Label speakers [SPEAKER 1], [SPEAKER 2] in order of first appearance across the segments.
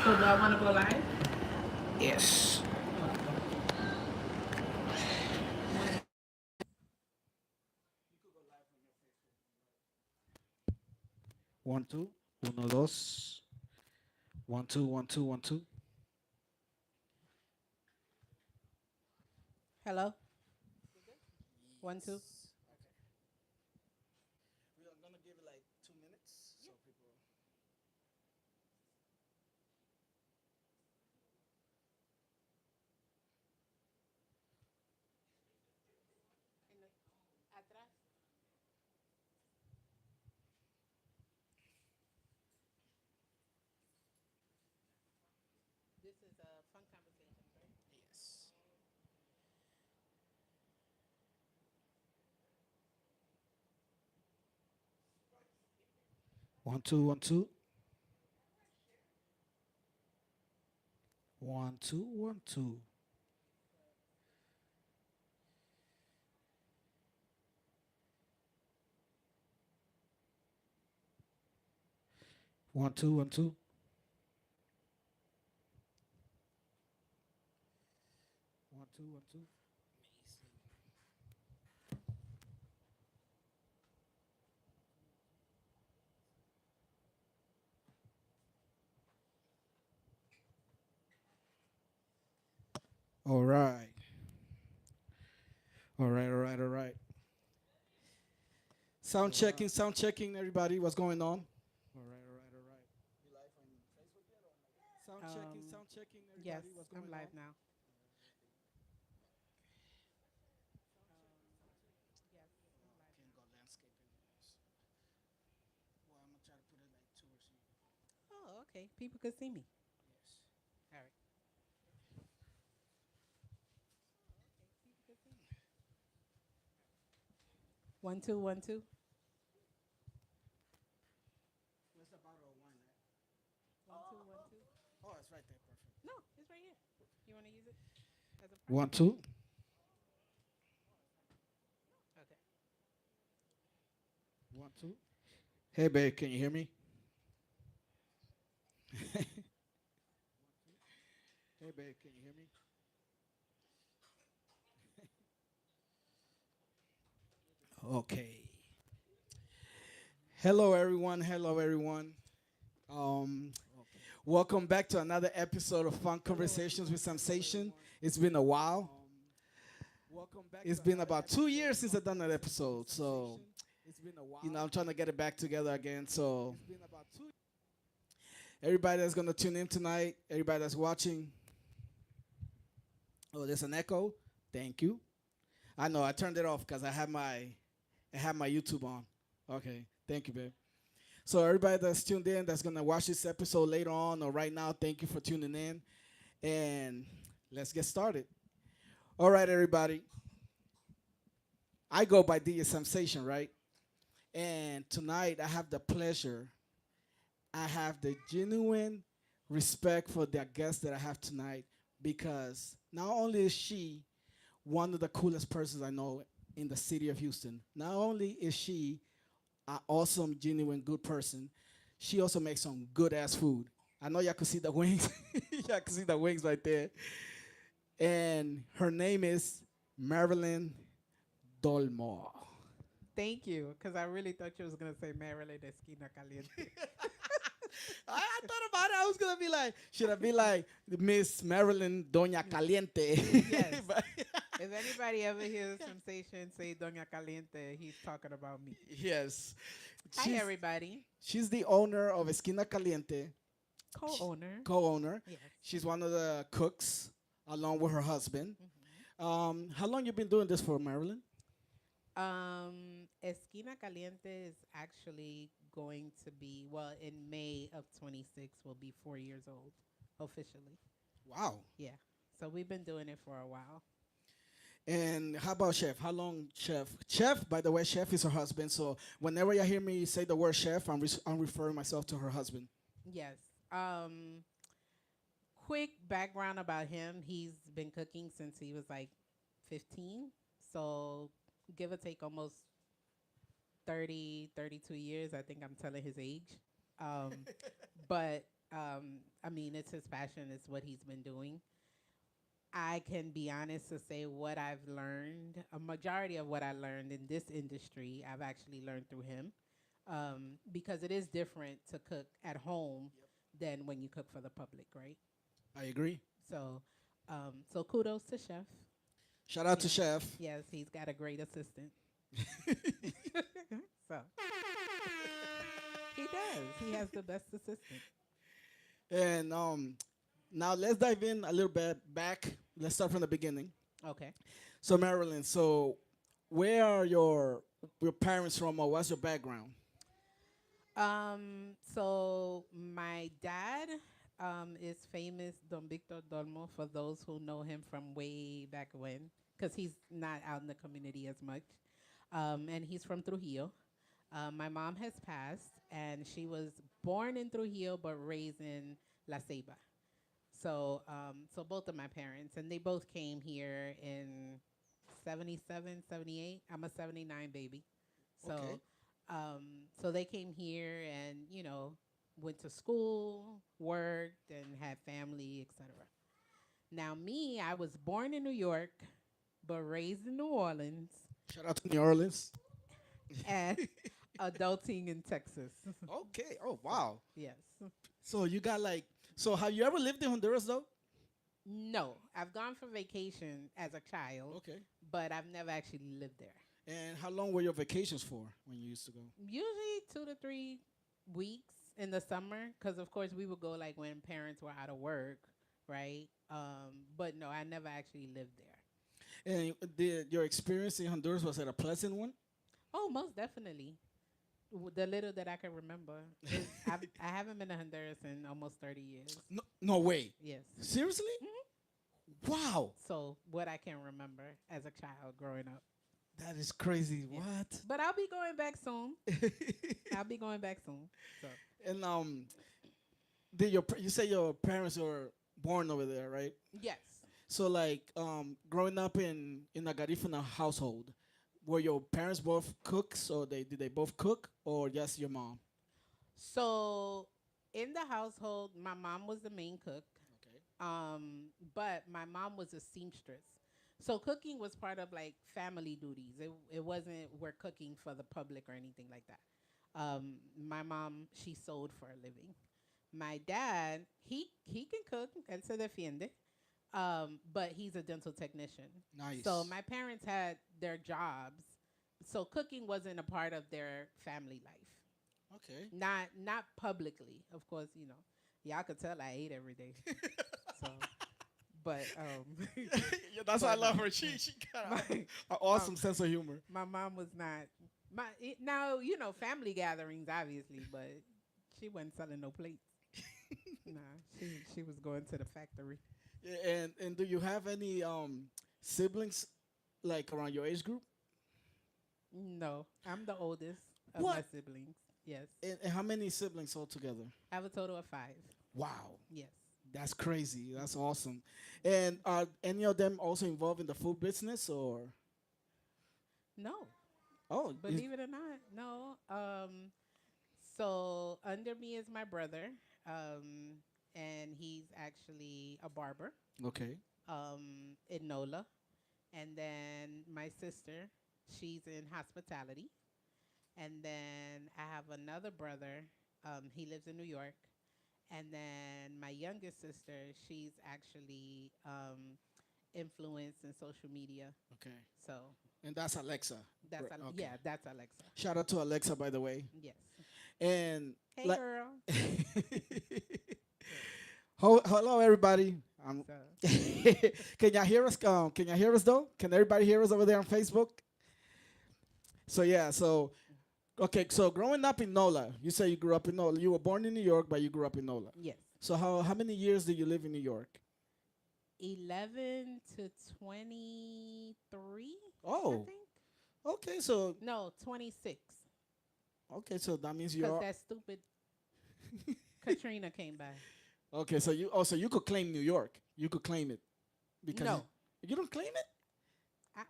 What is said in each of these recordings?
[SPEAKER 1] So do I want to go live?
[SPEAKER 2] Yes. One, two. Uno, dos. One, two, one, two, one, two.
[SPEAKER 1] Hello? One, two.
[SPEAKER 2] We're gonna give it like 2 minutes so people.
[SPEAKER 1] Atrás. This is a fun conversation, right?
[SPEAKER 2] Yes. One, two, one, two. One, two, one, two. One, two, one, two. One, two, one, two. All right. All right, all right, all right. Sound checking, everybody. What's going on? All right, all right, all right. You live on Facebook yet or not?
[SPEAKER 1] Um,
[SPEAKER 2] Sound checking,
[SPEAKER 1] yes,
[SPEAKER 2] everybody. What's
[SPEAKER 1] I'm
[SPEAKER 2] going
[SPEAKER 1] live
[SPEAKER 2] on?
[SPEAKER 1] now. Yes, I'm live
[SPEAKER 2] Can
[SPEAKER 1] now.
[SPEAKER 2] go landscaping. Well, I'm gonna try to put it like towards you.
[SPEAKER 1] Oh, okay. People could see me.
[SPEAKER 2] Yes.
[SPEAKER 1] All right. Oh, okay. People could see me. One, two, one, two.
[SPEAKER 2] Where's the bottle of wine at?
[SPEAKER 1] One, two, one, two.
[SPEAKER 2] Oh, it's right there. Perfect.
[SPEAKER 1] No, it's right here. You want to use it as a prop?
[SPEAKER 2] One, two.
[SPEAKER 1] Okay.
[SPEAKER 2] One, two. Hey, babe, can you hear me? Hey, babe, can you hear me? Okay. Hello, everyone. Hello, everyone. Um, Welcome back to another episode of Fun Conversations with Samsation. It's been a while. It's been about 2 years since I've done that episode. So, I'm trying to get it back together again. So, everybody that's going to tune in tonight, everybody that's watching, oh, there's an echo. Thank you. I know I turned it off because I have my YouTube on. Okay. Thank you, babe. So everybody that's tuned in, that's gonna watch this episode later on or right now, thank you for tuning in, and let's get started. All right, everybody. I go by the Sensation, right? And tonight I have the pleasure, I have the genuine respect for the guest that I have tonight because not only is she one of the coolest persons I know in the city of Houston, not only is she an awesome, genuine, good person, she also makes some good ass food. I know y'all can see the wings. Y'all can see the wings right there. And her name is Marylin Dolmore.
[SPEAKER 1] Thank you, because I really thought you was gonna say Marylin Esquina Caliente.
[SPEAKER 2] I thought about it. I was gonna be like, should I be like Miss Marilyn Doña Caliente?
[SPEAKER 1] Yes.
[SPEAKER 2] But
[SPEAKER 1] If anybody ever hears Sensation say Doña Caliente, he's talking about me.
[SPEAKER 2] yes,
[SPEAKER 1] Hi,
[SPEAKER 2] she's
[SPEAKER 1] everybody.
[SPEAKER 2] she's the owner of Esquina Caliente,
[SPEAKER 1] Co-owner.
[SPEAKER 2] co-owner.
[SPEAKER 1] Yes.
[SPEAKER 2] She's one of the cooks along with her husband.
[SPEAKER 1] Mhm.
[SPEAKER 2] How long you been doing this for, Marilyn?
[SPEAKER 1] Esquina Caliente is actually going to be, well, in May of 26 will be 4 years old officially.
[SPEAKER 2] Wow.
[SPEAKER 1] Yeah. So we've been doing it for a while.
[SPEAKER 2] And how about chef? How long chef? Chef, by the way, chef is her husband. So whenever you hear me say the word chef, I'm referring myself to her husband.
[SPEAKER 1] Yes. Quick background about him. He's been cooking since he was like 15. So give or take almost 30, 32 years. I think I'm telling his age. Um, but I mean, it's his passion. It's what he's been doing. I can be honest to say what I've learned. A majority of what I learned in this industry, I've actually learned through him, because it is different to cook at home than when you cook for the public, right?
[SPEAKER 2] I agree.
[SPEAKER 1] So, so kudos to Chef.
[SPEAKER 2] Shout out
[SPEAKER 1] You
[SPEAKER 2] to
[SPEAKER 1] know,
[SPEAKER 2] Chef.
[SPEAKER 1] yes, he's got a great assistant. So he does. He has the best assistant.
[SPEAKER 2] And now let's dive in a little bit back. Let's start from the beginning.
[SPEAKER 1] Okay.
[SPEAKER 2] So Marilyn, so where are your parents from, or what's your background?
[SPEAKER 1] So my dad is famous Don Victor Dolmo for those who know him from way back when, because he's not out in the community as much. And he's from Trujillo. My mom has passed, and she was born in Trujillo but raised in La Ceiba. So both of my parents, and they both came here in 77, 78. I'm a 79 baby.
[SPEAKER 2] Okay.
[SPEAKER 1] So, so they came here and, went to school, worked, and had family, etc. Now, me, I was born in New York, but raised in New Orleans
[SPEAKER 2] Shout out to New Orleans.
[SPEAKER 1] and adulting in Texas.
[SPEAKER 2] Okay. Oh
[SPEAKER 1] So,
[SPEAKER 2] wow.
[SPEAKER 1] yes.
[SPEAKER 2] So you got like. So have you ever lived in Honduras though?
[SPEAKER 1] No, I've gone for vacation as a child,
[SPEAKER 2] Okay.
[SPEAKER 1] but I've never actually lived there.
[SPEAKER 2] And how long were your vacations for when you used to go?
[SPEAKER 1] Usually 2 to 3 weeks in the summer, because of course we would go like when parents were out of work, right? But no, I never actually lived there.
[SPEAKER 2] And your experience in Honduras, was it a pleasant one?
[SPEAKER 1] Oh, most definitely. The little that I can remember. I haven't been to Honduras in almost 30 years.
[SPEAKER 2] No, no way.
[SPEAKER 1] Yes.
[SPEAKER 2] Seriously? Wow.
[SPEAKER 1] So what I can remember as a child growing up.
[SPEAKER 2] That is crazy.
[SPEAKER 1] Yeah.
[SPEAKER 2] What?
[SPEAKER 1] But I'll be going back soon. I'll be going back soon. So
[SPEAKER 2] And did you say your parents were born over there, right?
[SPEAKER 1] yes.
[SPEAKER 2] So like growing up in a Garifuna household, were your parents both cooks, or did they both cook, or just your mom?
[SPEAKER 1] So in the household, my mom was the main cook.
[SPEAKER 2] Okay.
[SPEAKER 1] But my mom was a seamstress. So cooking was part of like family duties. It wasn't we're cooking for the public or anything like that. My mom, she sewed for a living. My dad, he can cook, él se defiende, but he's a dental technician.
[SPEAKER 2] Nice.
[SPEAKER 1] So my parents had their jobs, so cooking wasn't a part of their family life.
[SPEAKER 2] Okay.
[SPEAKER 1] Not publicly, of course. Y'all could tell I ate every day. So, but
[SPEAKER 2] Yeah, that's why I
[SPEAKER 1] but
[SPEAKER 2] love her. She got
[SPEAKER 1] my,
[SPEAKER 2] an awesome sense of humor.
[SPEAKER 1] my mom was not now family gatherings obviously, but she wasn't selling no plates. Nah, she was going to the factory.
[SPEAKER 2] Yeah, and do you have any siblings like around your age group?
[SPEAKER 1] No, I'm the oldest of my
[SPEAKER 2] What?
[SPEAKER 1] siblings. Yes,
[SPEAKER 2] And how many siblings altogether?
[SPEAKER 1] I have a total of 5.
[SPEAKER 2] Wow.
[SPEAKER 1] Yes.
[SPEAKER 2] That's crazy. That's awesome. And are any of them also involved in the food business, or?
[SPEAKER 1] No,
[SPEAKER 2] Oh,
[SPEAKER 1] believe it or not, no. So under me is my brother, and he's actually a barber,
[SPEAKER 2] okay.
[SPEAKER 1] in NOLA, and then my sister, she's in hospitality, and then I have another brother, he lives in New York, and then my youngest sister, she's actually influenced in social media.
[SPEAKER 2] Okay.
[SPEAKER 1] So
[SPEAKER 2] And that's Alexa.
[SPEAKER 1] that's
[SPEAKER 2] Right, okay.
[SPEAKER 1] yeah, that's Alexa.
[SPEAKER 2] Shout out to Alexa, by the way.
[SPEAKER 1] Yes.
[SPEAKER 2] And
[SPEAKER 1] Hey,
[SPEAKER 2] like,
[SPEAKER 1] girl.
[SPEAKER 2] hello, everybody.
[SPEAKER 1] So,
[SPEAKER 2] Can y'all hear us? Can y'all hear us though? Can everybody hear us over there on Facebook? So yeah, so okay, so growing up in NOLA, you say you grew up in NOLA. You were born in New York, but you grew up in NOLA.
[SPEAKER 1] yes.
[SPEAKER 2] So how many years did you live in New York?
[SPEAKER 1] 11 to 23, I
[SPEAKER 2] Oh,
[SPEAKER 1] think.
[SPEAKER 2] okay, so
[SPEAKER 1] No, 26.
[SPEAKER 2] so that means
[SPEAKER 1] Because
[SPEAKER 2] you're
[SPEAKER 1] that stupid Katrina came by.
[SPEAKER 2] okay. So you could claim New York. You could claim it because
[SPEAKER 1] No,
[SPEAKER 2] you don't claim it.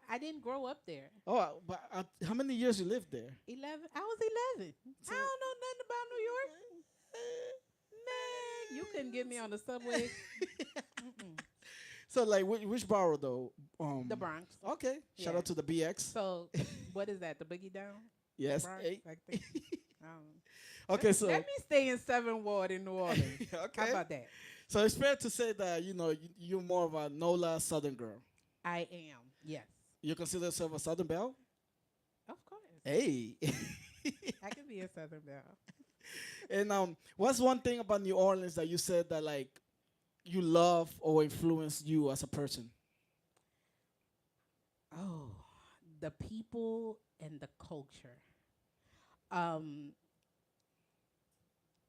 [SPEAKER 1] I didn't grow up there.
[SPEAKER 2] Oh, but how many years you lived there?
[SPEAKER 1] 11. I was 11.
[SPEAKER 2] So-
[SPEAKER 1] I don't know nothing about New York. Man, You couldn't get me on the subway. Mm-mm.
[SPEAKER 2] So like, which borough though?
[SPEAKER 1] The Bronx.
[SPEAKER 2] Okay. Shout
[SPEAKER 1] Yeah.
[SPEAKER 2] out to the BX.
[SPEAKER 1] So what is that? The Boogie Down? The
[SPEAKER 2] Yes.
[SPEAKER 1] Bronx,
[SPEAKER 2] Hey.
[SPEAKER 1] I think. Um,
[SPEAKER 2] Okay.
[SPEAKER 1] let
[SPEAKER 2] So
[SPEAKER 1] me stay in 7th Ward in New Orleans. How
[SPEAKER 2] okay.
[SPEAKER 1] about that?
[SPEAKER 2] So it's fair to say that you're more of a NOLA Southern girl.
[SPEAKER 1] I am. Yes.
[SPEAKER 2] You consider yourself a Southern belle?
[SPEAKER 1] Of course.
[SPEAKER 2] Hey.
[SPEAKER 1] I can be a Southern Belle.
[SPEAKER 2] And what's one thing about New Orleans that you said that like you love or influenced you as a person?
[SPEAKER 1] Oh, the people and the culture. Um,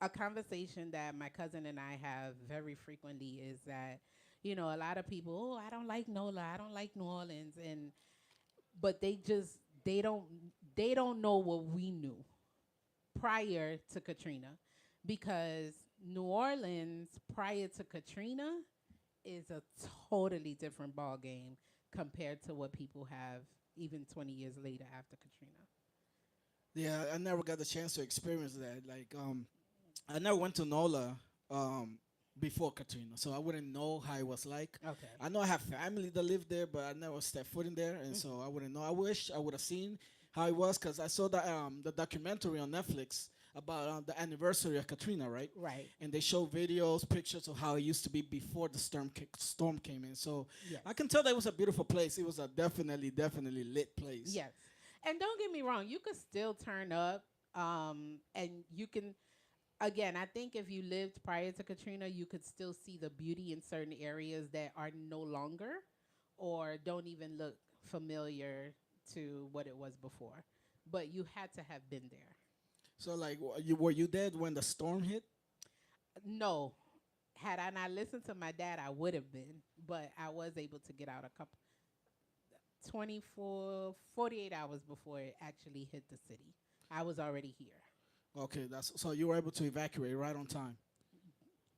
[SPEAKER 1] a conversation that my cousin and I have very frequently is that, a lot of people, oh, I don't like NOLA, I don't like New Orleans, and but they don't they don't know what we knew prior to Katrina, because New Orleans prior to Katrina is a totally different ball game compared to what people have even 20 years later after Katrina.
[SPEAKER 2] Yeah, I never got the chance to experience that. Like, I never went to NOLA before Katrina, so I wouldn't know how it was like.
[SPEAKER 1] Okay.
[SPEAKER 2] I know I have family that live there, but I never stepped foot in there, and so I wouldn't know. I wish I would have seen how it was because I saw the documentary on Netflix about the anniversary of Katrina, right?
[SPEAKER 1] Right.
[SPEAKER 2] And they show videos, pictures of how it used to be before the storm came in. So
[SPEAKER 1] Yes.
[SPEAKER 2] I can tell that it was a beautiful place. It was a definitely lit place.
[SPEAKER 1] Yes. And don't get me wrong, you could still turn up, and you can, again, I think if you lived prior to Katrina, you could still see the beauty in certain areas that are no longer or don't even look familiar to what it was before. But you had to have been there.
[SPEAKER 2] So like, were you dead when the storm hit?
[SPEAKER 1] No, had I not listened to my dad, I would have been, but I was able to get out a couple 24, 48 hours before it actually hit the city. I was already here.
[SPEAKER 2] Okay, that's so you were able to evacuate right on time.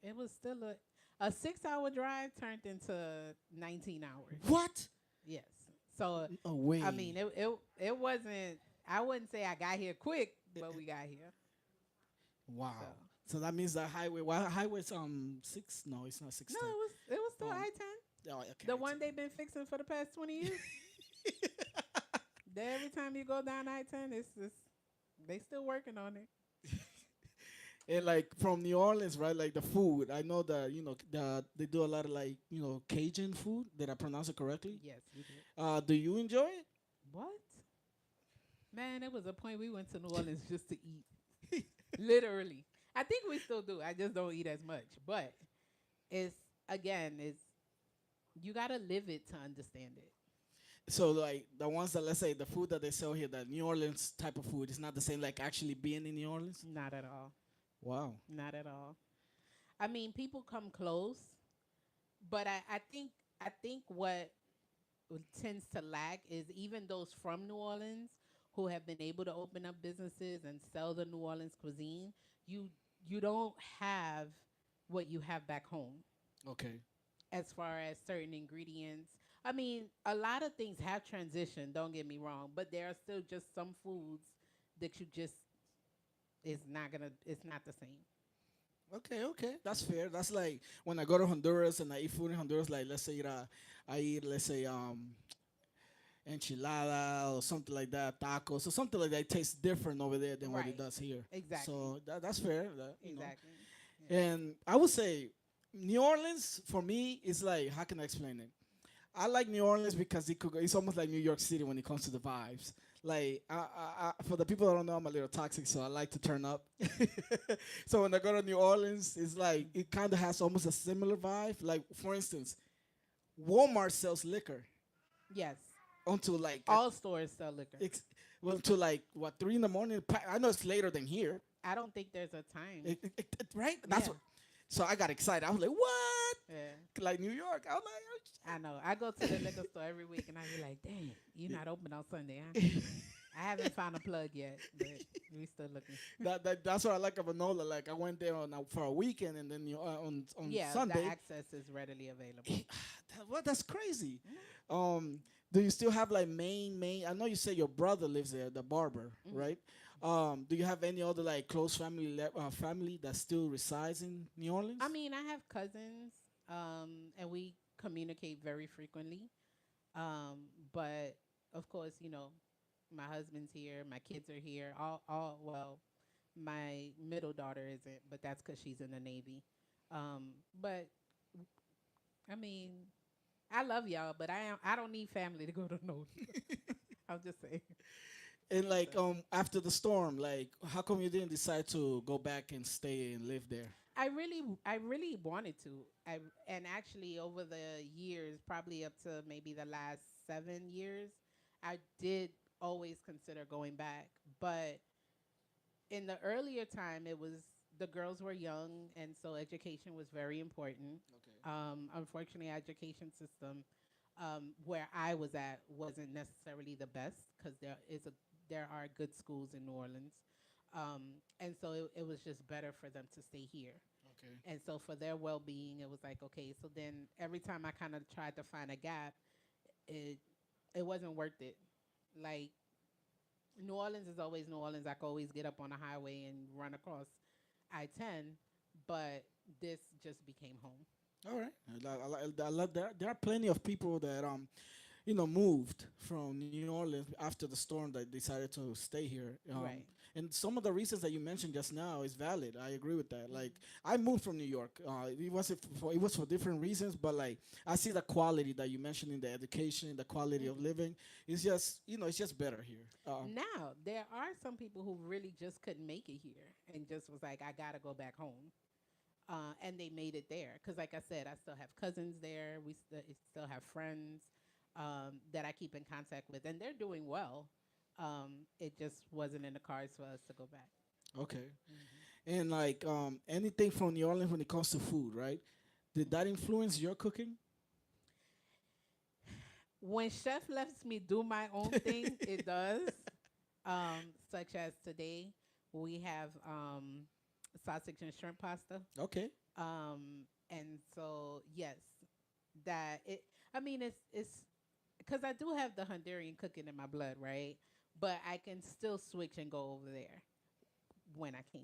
[SPEAKER 1] It was still a 6 hour drive turned into 19 hours.
[SPEAKER 2] What?
[SPEAKER 1] Yes. So
[SPEAKER 2] Oh wait.
[SPEAKER 1] I mean, it wasn't. I wouldn't say I got here quick, but we got here.
[SPEAKER 2] Wow.
[SPEAKER 1] So.
[SPEAKER 2] So that means the highway. Why highway's 6? No, it's not 610.
[SPEAKER 1] No, it was still
[SPEAKER 2] Um,
[SPEAKER 1] I-10.
[SPEAKER 2] Oh, okay.
[SPEAKER 1] The one they've been fixing for the past 20 years. Every time you go down I-10, it's they still working on it.
[SPEAKER 2] And like from New Orleans, right? Like the food. I know that they do a lot of like Cajun food. Did I pronounce it correctly?
[SPEAKER 1] Yes, you did.
[SPEAKER 2] Do you enjoy it?
[SPEAKER 1] What? Man, it was a point we went to New Orleans just to eat. Literally. I think we still do. I just don't eat as much. But it's you gotta live it to understand it.
[SPEAKER 2] So like the ones that let's say the food that they sell here, the New Orleans type of food, is not the same like actually being in New Orleans.
[SPEAKER 1] Not at all.
[SPEAKER 2] Wow.
[SPEAKER 1] Not at all. I mean, people come close, but I think what tends to lack is even those from New Orleans who have been able to open up businesses and sell the New Orleans cuisine. You don't have what you have back home
[SPEAKER 2] Okay.
[SPEAKER 1] as far as certain ingredients. I mean, a lot of things have transitioned, don't get me wrong, but there are still just some foods that you just it's not the same.
[SPEAKER 2] Okay, that's fair. That's like when I go to Honduras and I eat food in Honduras. Like let's say I eat let's say enchilada or something like that, tacos or something like that. It tastes different over there than what it
[SPEAKER 1] Right.
[SPEAKER 2] does here.
[SPEAKER 1] Exactly.
[SPEAKER 2] So that's fair.
[SPEAKER 1] Exactly.
[SPEAKER 2] And I would say New Orleans for me is like how can I explain it? I like New Orleans because it's almost like New York City when it comes to the vibes. Like for the people that don't know, I'm a little toxic, so I like to turn up. So when I go to New Orleans, it's like it kind of has almost a similar vibe. Like for instance, Walmart sells liquor
[SPEAKER 1] Yes.
[SPEAKER 2] until like
[SPEAKER 1] All stores sell liquor.
[SPEAKER 2] until like what 3 in the morning. I know it's later than here,
[SPEAKER 1] I don't think there's a time.
[SPEAKER 2] right? That's
[SPEAKER 1] Yeah.
[SPEAKER 2] what. So I got excited. I was like, what?
[SPEAKER 1] Yeah.
[SPEAKER 2] Like New York. I was like, oh,
[SPEAKER 1] I know. I go to the liquor store every week and I be like, dang, you're not open on Sunday, huh? I haven't found a plug yet, but we still looking.
[SPEAKER 2] that's what I like about NOLA. Like I went there for a weekend, and then on
[SPEAKER 1] Yeah,
[SPEAKER 2] Sunday.
[SPEAKER 1] the access is readily available.
[SPEAKER 2] That's crazy. Do you still have like main? I know you say your brother lives there, the barber,
[SPEAKER 1] Hmm.
[SPEAKER 2] right? Do you have any other like close family that still resides in New
[SPEAKER 1] I
[SPEAKER 2] Orleans?
[SPEAKER 1] mean, I have cousins, and we communicate very frequently. But of course, my husband's here, my kids are here. Well, my middle daughter isn't, but that's because she's in the Navy. But I mean, I love y'all, but I don't need family to go to no. I'm just saying.
[SPEAKER 2] And
[SPEAKER 1] So
[SPEAKER 2] like after the storm, like how come you didn't decide to go back and stay and live there?
[SPEAKER 1] I really wanted to. And actually over the years, probably up to maybe the last 7 years, I did always consider going back. But in the earlier time, it was the girls were young, and so education was very important.
[SPEAKER 2] Okay.
[SPEAKER 1] Unfortunately, education system where I was at wasn't necessarily the best because there are good schools in New Orleans, and so it was just better for them to stay here.
[SPEAKER 2] Okay.
[SPEAKER 1] And so for their well being, it was like okay. So then every time I kind of tried to find a gap, it it wasn't worth it. Like New Orleans is always New Orleans. I could always get up on the highway and run across I-10, but this just became home.
[SPEAKER 2] All right. I love that. There are plenty of people that moved from New Orleans after the storm that decided to stay here.
[SPEAKER 1] Right.
[SPEAKER 2] And some of the reasons that you mentioned just now is valid. I agree with that. Like
[SPEAKER 1] Hmm.
[SPEAKER 2] I moved from New York. It was for different reasons, but like I see the quality that you mentioned in the education, the quality of
[SPEAKER 1] Hmm.
[SPEAKER 2] living. It's just it's just better here.
[SPEAKER 1] Now, there are some people who really just couldn't make it here and just was like, I got to go back home. And they made it there. Because, like I said, I still have cousins there. Still have friends that I keep in contact with, and they're doing well. It just wasn't in the cards for us to go back.
[SPEAKER 2] Okay.
[SPEAKER 1] Hmm.
[SPEAKER 2] And like anything from New Orleans when it comes to food, right? Did that influence your cooking?
[SPEAKER 1] When chef lets me do my own thing, it does. Such as today, we have sausage and shrimp pasta.
[SPEAKER 2] Okay.
[SPEAKER 1] And so yes, that it. I mean, it's because I do have the Honduran cooking in my blood, right? But I can still switch and go over there when I can.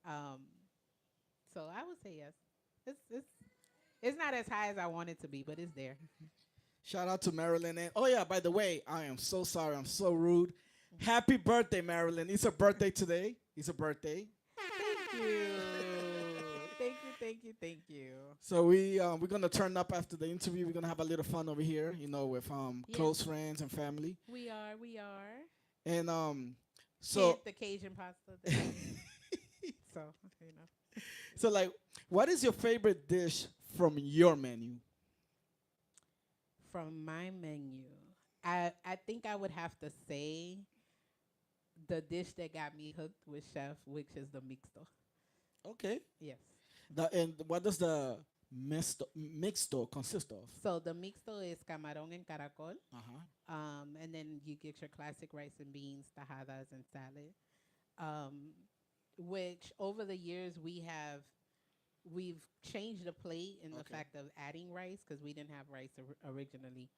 [SPEAKER 1] Um, so I would say yes. It's not as high as I want it to be, but it's there.
[SPEAKER 2] Shout out to Marilyn. And oh yeah, by the way, I am so sorry. I'm so rude. Happy birthday, Marilyn. It's a birthday today. It's a birthday.
[SPEAKER 1] Thank you. Thank you, thank you, thank you.
[SPEAKER 2] So we're gonna turn up after the interview. We're gonna have a little fun over here, with
[SPEAKER 1] Yes,
[SPEAKER 2] close friends and family.
[SPEAKER 1] we are.
[SPEAKER 2] And
[SPEAKER 1] Hint
[SPEAKER 2] so
[SPEAKER 1] the Cajun pasta today. So, you know.
[SPEAKER 2] so like, what is your favorite dish from your menu?
[SPEAKER 1] From my menu, I think I would have to say the dish that got me hooked with chef, which is the mixto.
[SPEAKER 2] Okay.
[SPEAKER 1] Yes.
[SPEAKER 2] And what does the mixto consist of?
[SPEAKER 1] So the mixto is camarón en caracol.
[SPEAKER 2] Uh huh.
[SPEAKER 1] And then you get your classic rice and beans, tajadas, and salad. Um, which over the years we've changed the plate in the
[SPEAKER 2] Okay.
[SPEAKER 1] fact of adding rice because we didn't have rice originally.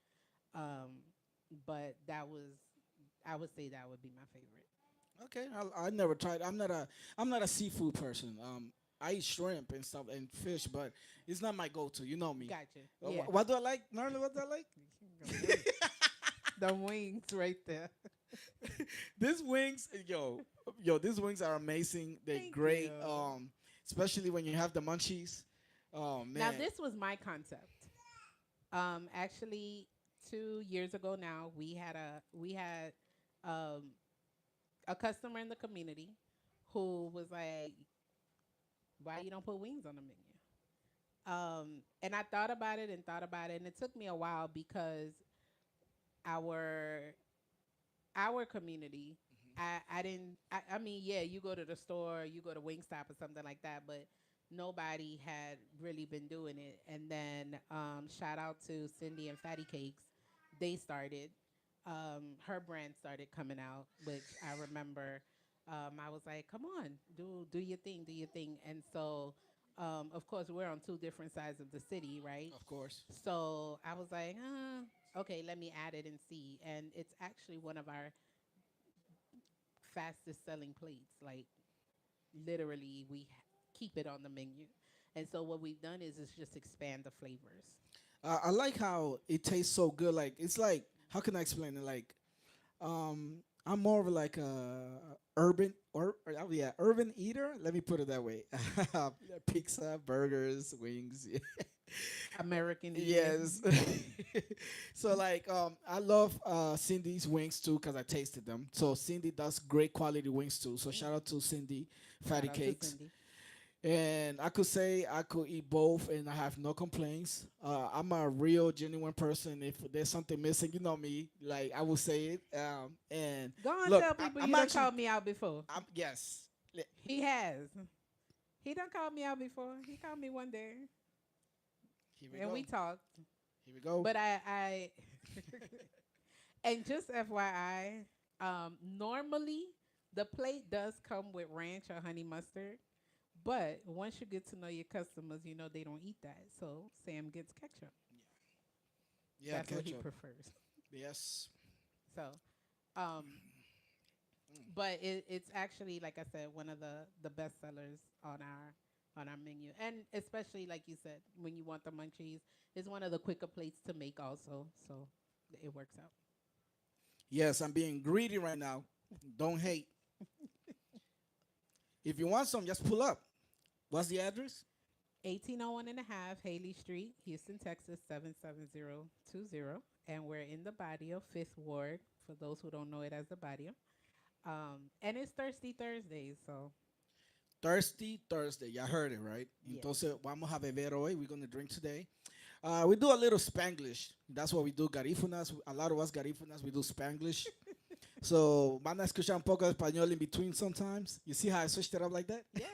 [SPEAKER 1] Um, but I would say that would be my favorite.
[SPEAKER 2] Okay, I never tried. I'm not a seafood person. I eat shrimp and stuff and fish, but it's not my go-to. You know me.
[SPEAKER 1] Gotcha. Yeah.
[SPEAKER 2] What do I like, Marlon? What do I like?
[SPEAKER 1] The wings right there.
[SPEAKER 2] These wings, yo, these wings are amazing. They're
[SPEAKER 1] Thank you.
[SPEAKER 2] great. Especially when you have the munchies. Oh
[SPEAKER 1] Now
[SPEAKER 2] man.
[SPEAKER 1] this was my concept. Actually, 2 years ago now, we had um a customer in the community who was like, "Why you don't put wings on the menu?" And I thought about it and thought about it, and it took me a while because our our community, I didn't. I mean, yeah, you go to the store, you go to Wingstop or something like that, but nobody had really been doing it. And then shout out to Cindy and Fatty Cakes, they started. Her brand started coming out, which I remember. I was like, "Come on, do your thing, do your thing." And so Of course, we're on two different sides of the city, right?
[SPEAKER 2] Of course.
[SPEAKER 1] So I was like, okay, let me add it and see. And it's actually one of our fastest selling plates. Like literally, keep it on the menu. And so what we've done is just expand the flavors.
[SPEAKER 2] I like how it tastes so good. Like it's like how can I explain it? Like I'm more of like a urban oh yeah, urban eater. Let me put it that way. Pizza, burgers, wings.
[SPEAKER 1] American eater.
[SPEAKER 2] Yes. So like I love Cindy's wings too because I tasted them. So Cindy does great quality wings too. So shout out to Cindy
[SPEAKER 1] Shout
[SPEAKER 2] Fatty
[SPEAKER 1] out to
[SPEAKER 2] Cakes.
[SPEAKER 1] Cindy.
[SPEAKER 2] And I could say I could eat both, and I have no complaints. I'm a real, genuine person. If there's something missing, you know me. Like I will say it. And
[SPEAKER 1] Go on,
[SPEAKER 2] look,
[SPEAKER 1] tell people
[SPEAKER 2] I'm
[SPEAKER 1] you done
[SPEAKER 2] actually,
[SPEAKER 1] called me out before.
[SPEAKER 2] yes.
[SPEAKER 1] He has. He done called me out before. He called me one day,
[SPEAKER 2] Here we
[SPEAKER 1] and
[SPEAKER 2] go.
[SPEAKER 1] we talked.
[SPEAKER 2] Here we go.
[SPEAKER 1] But I and just FYI, normally the plate does come with ranch or honey mustard. But once you get to know your customers, you know they don't eat that. So Sam gets ketchup.
[SPEAKER 2] Yeah,
[SPEAKER 1] That's what he
[SPEAKER 2] ketchup.
[SPEAKER 1] prefers.
[SPEAKER 2] Yes.
[SPEAKER 1] So, um, but it's actually like I said, one of the best sellers on our menu, and especially like you said, when you want the munchies, it's one of the quicker plates to make also. So it works out.
[SPEAKER 2] Yes, I'm being greedy right now. Don't hate. If you want some, just pull up. What's the address?
[SPEAKER 1] 1801 and a half Haley Street, Houston, Texas 77020, and we're in the barrio, Fifth Ward. For those who don't know it as the barrio. And it's Thirsty Thursdays, so
[SPEAKER 2] Thirsty Thursday. Y'all heard it, right?
[SPEAKER 1] yes.
[SPEAKER 2] Entonces, vamos a beber hoy. We're going to drink today. We do a little Spanglish. That's what we do, garífunas. A lot of us garífunas, we do Spanglish. So, van a escuchar un poco de español in between sometimes. You see how I switched it up like that?
[SPEAKER 1] Yeah.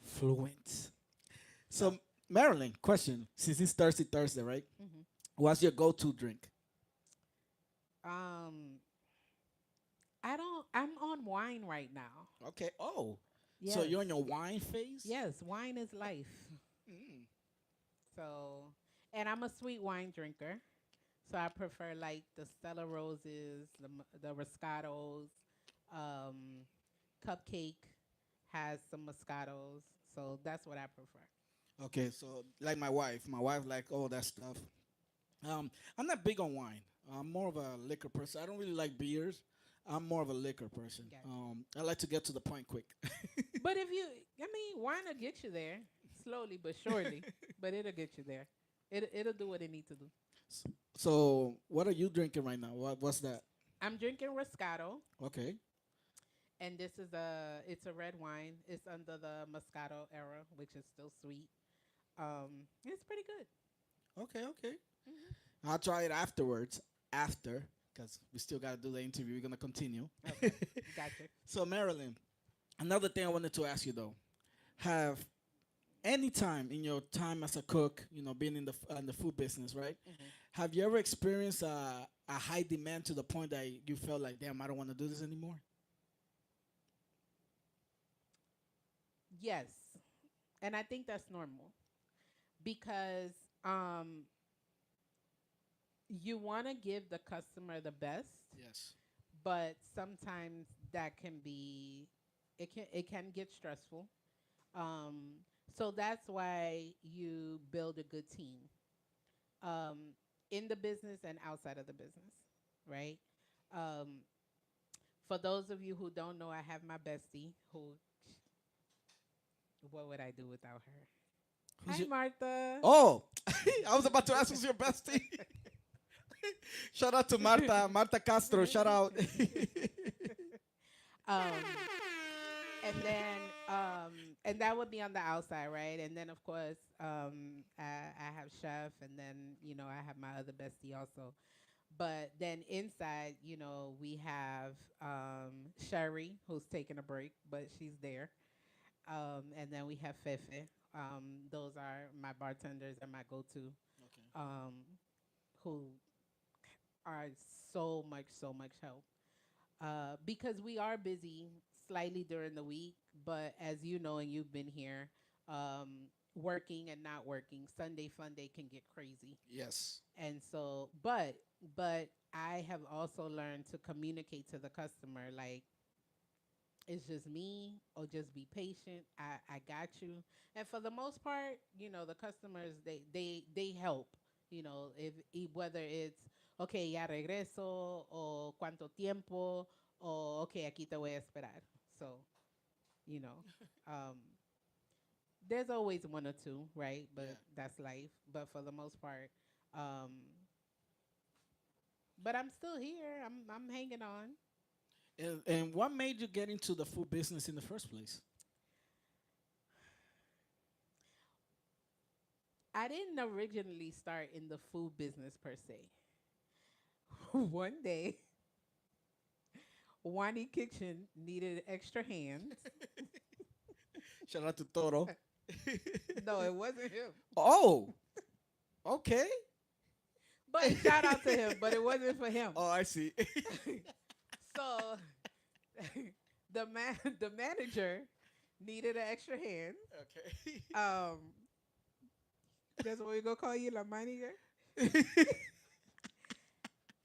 [SPEAKER 2] Fluent. So, Marilyn, question. Since it's Thirsty Thursday, right?
[SPEAKER 1] hmm
[SPEAKER 2] What's your go-to drink?
[SPEAKER 1] Um, I don't. I'm on wine right now.
[SPEAKER 2] Okay. Oh, so
[SPEAKER 1] Yes.
[SPEAKER 2] you're in your wine phase?
[SPEAKER 1] Yes, wine is life.
[SPEAKER 2] Mm.
[SPEAKER 1] So, and I'm a sweet wine drinker. So I prefer like the Stella Roses, the Moscatos, um, Cupcake has some Moscatos. So that's what I prefer.
[SPEAKER 2] Okay, so like my wife. My wife like all that stuff. I'm not big on wine. I'm more of a liquor person. I don't really like beers. I'm more of a liquor person.
[SPEAKER 1] Gotcha.
[SPEAKER 2] I like to get to the point quick.
[SPEAKER 1] But if you, I mean, wine will get you there slowly but surely. But it'll get you there. It'll do what it needs to do.
[SPEAKER 2] So, what are you drinking right now? What's that?
[SPEAKER 1] I'm drinking Roscato,
[SPEAKER 2] Okay.
[SPEAKER 1] and it's a red wine. It's under the Moscato era, which is still sweet. It's pretty good.
[SPEAKER 2] Okay, okay.
[SPEAKER 1] hmm
[SPEAKER 2] I'll try it afterwards. After, because we still got to do the interview. We're going to continue.
[SPEAKER 1] Okay, gotcha.
[SPEAKER 2] So, Marilyn, another thing I wanted to ask you though. Have any time in your time as a cook, being in the food business, right?
[SPEAKER 1] hmm
[SPEAKER 2] Have you ever experienced a high demand to the point that you felt like, damn, I don't want to do this anymore?
[SPEAKER 1] Yes, and I think that's normal because um, you want to give the customer the best,
[SPEAKER 2] Yes.
[SPEAKER 1] but sometimes that can be it can get stressful. Um, so that's why you build a good team um, in the business and outside of the business, right? Um, for those of you who don't know, I have my bestie who, what would I do without her?
[SPEAKER 2] Who's
[SPEAKER 1] Hi,
[SPEAKER 2] your?
[SPEAKER 1] Martha.
[SPEAKER 2] Oh, I was about to ask who's your bestie. Shout out to Marta, Marta Castro. Shout out.
[SPEAKER 1] um, and that would be on the outside, right? And then of course, I have chef, and then I have my other bestie also. But then inside, we have Sherry, who's taking a break, but she's there. And then we have Fefe. Those are my bartenders and my go-to,
[SPEAKER 2] Okay.
[SPEAKER 1] um, who are so much help. Because we are busy slightly during the week, but as you know, and you've been here, working and not working, Sunday fun day can get crazy.
[SPEAKER 2] Yes.
[SPEAKER 1] And so, but I have also learned to communicate to the customer like it's just me, or just be patient. I got you. And for the most part, the customers, they help. Whether it's okay, ya regreso, o cuánto tiempo, o okay, aquí te voy a esperar. So, you know, um, there's always one or two, right?
[SPEAKER 2] Yeah.
[SPEAKER 1] But that's life. But for the most part, um, but I'm still here. I'm hanging on.
[SPEAKER 2] And what made you get into the food business in the first place?
[SPEAKER 1] I didn't originally start in the food business per se. One day, Wani Kitchen needed extra hands.
[SPEAKER 2] Shout out to Toro.
[SPEAKER 1] No, it wasn't him.
[SPEAKER 2] Oh, okay.
[SPEAKER 1] But shout out to him, but it wasn't for him.
[SPEAKER 2] Oh, I see.
[SPEAKER 1] So the manager needed an extra hand.
[SPEAKER 2] Okay.
[SPEAKER 1] Um, that's what we're gonna call you, la manager.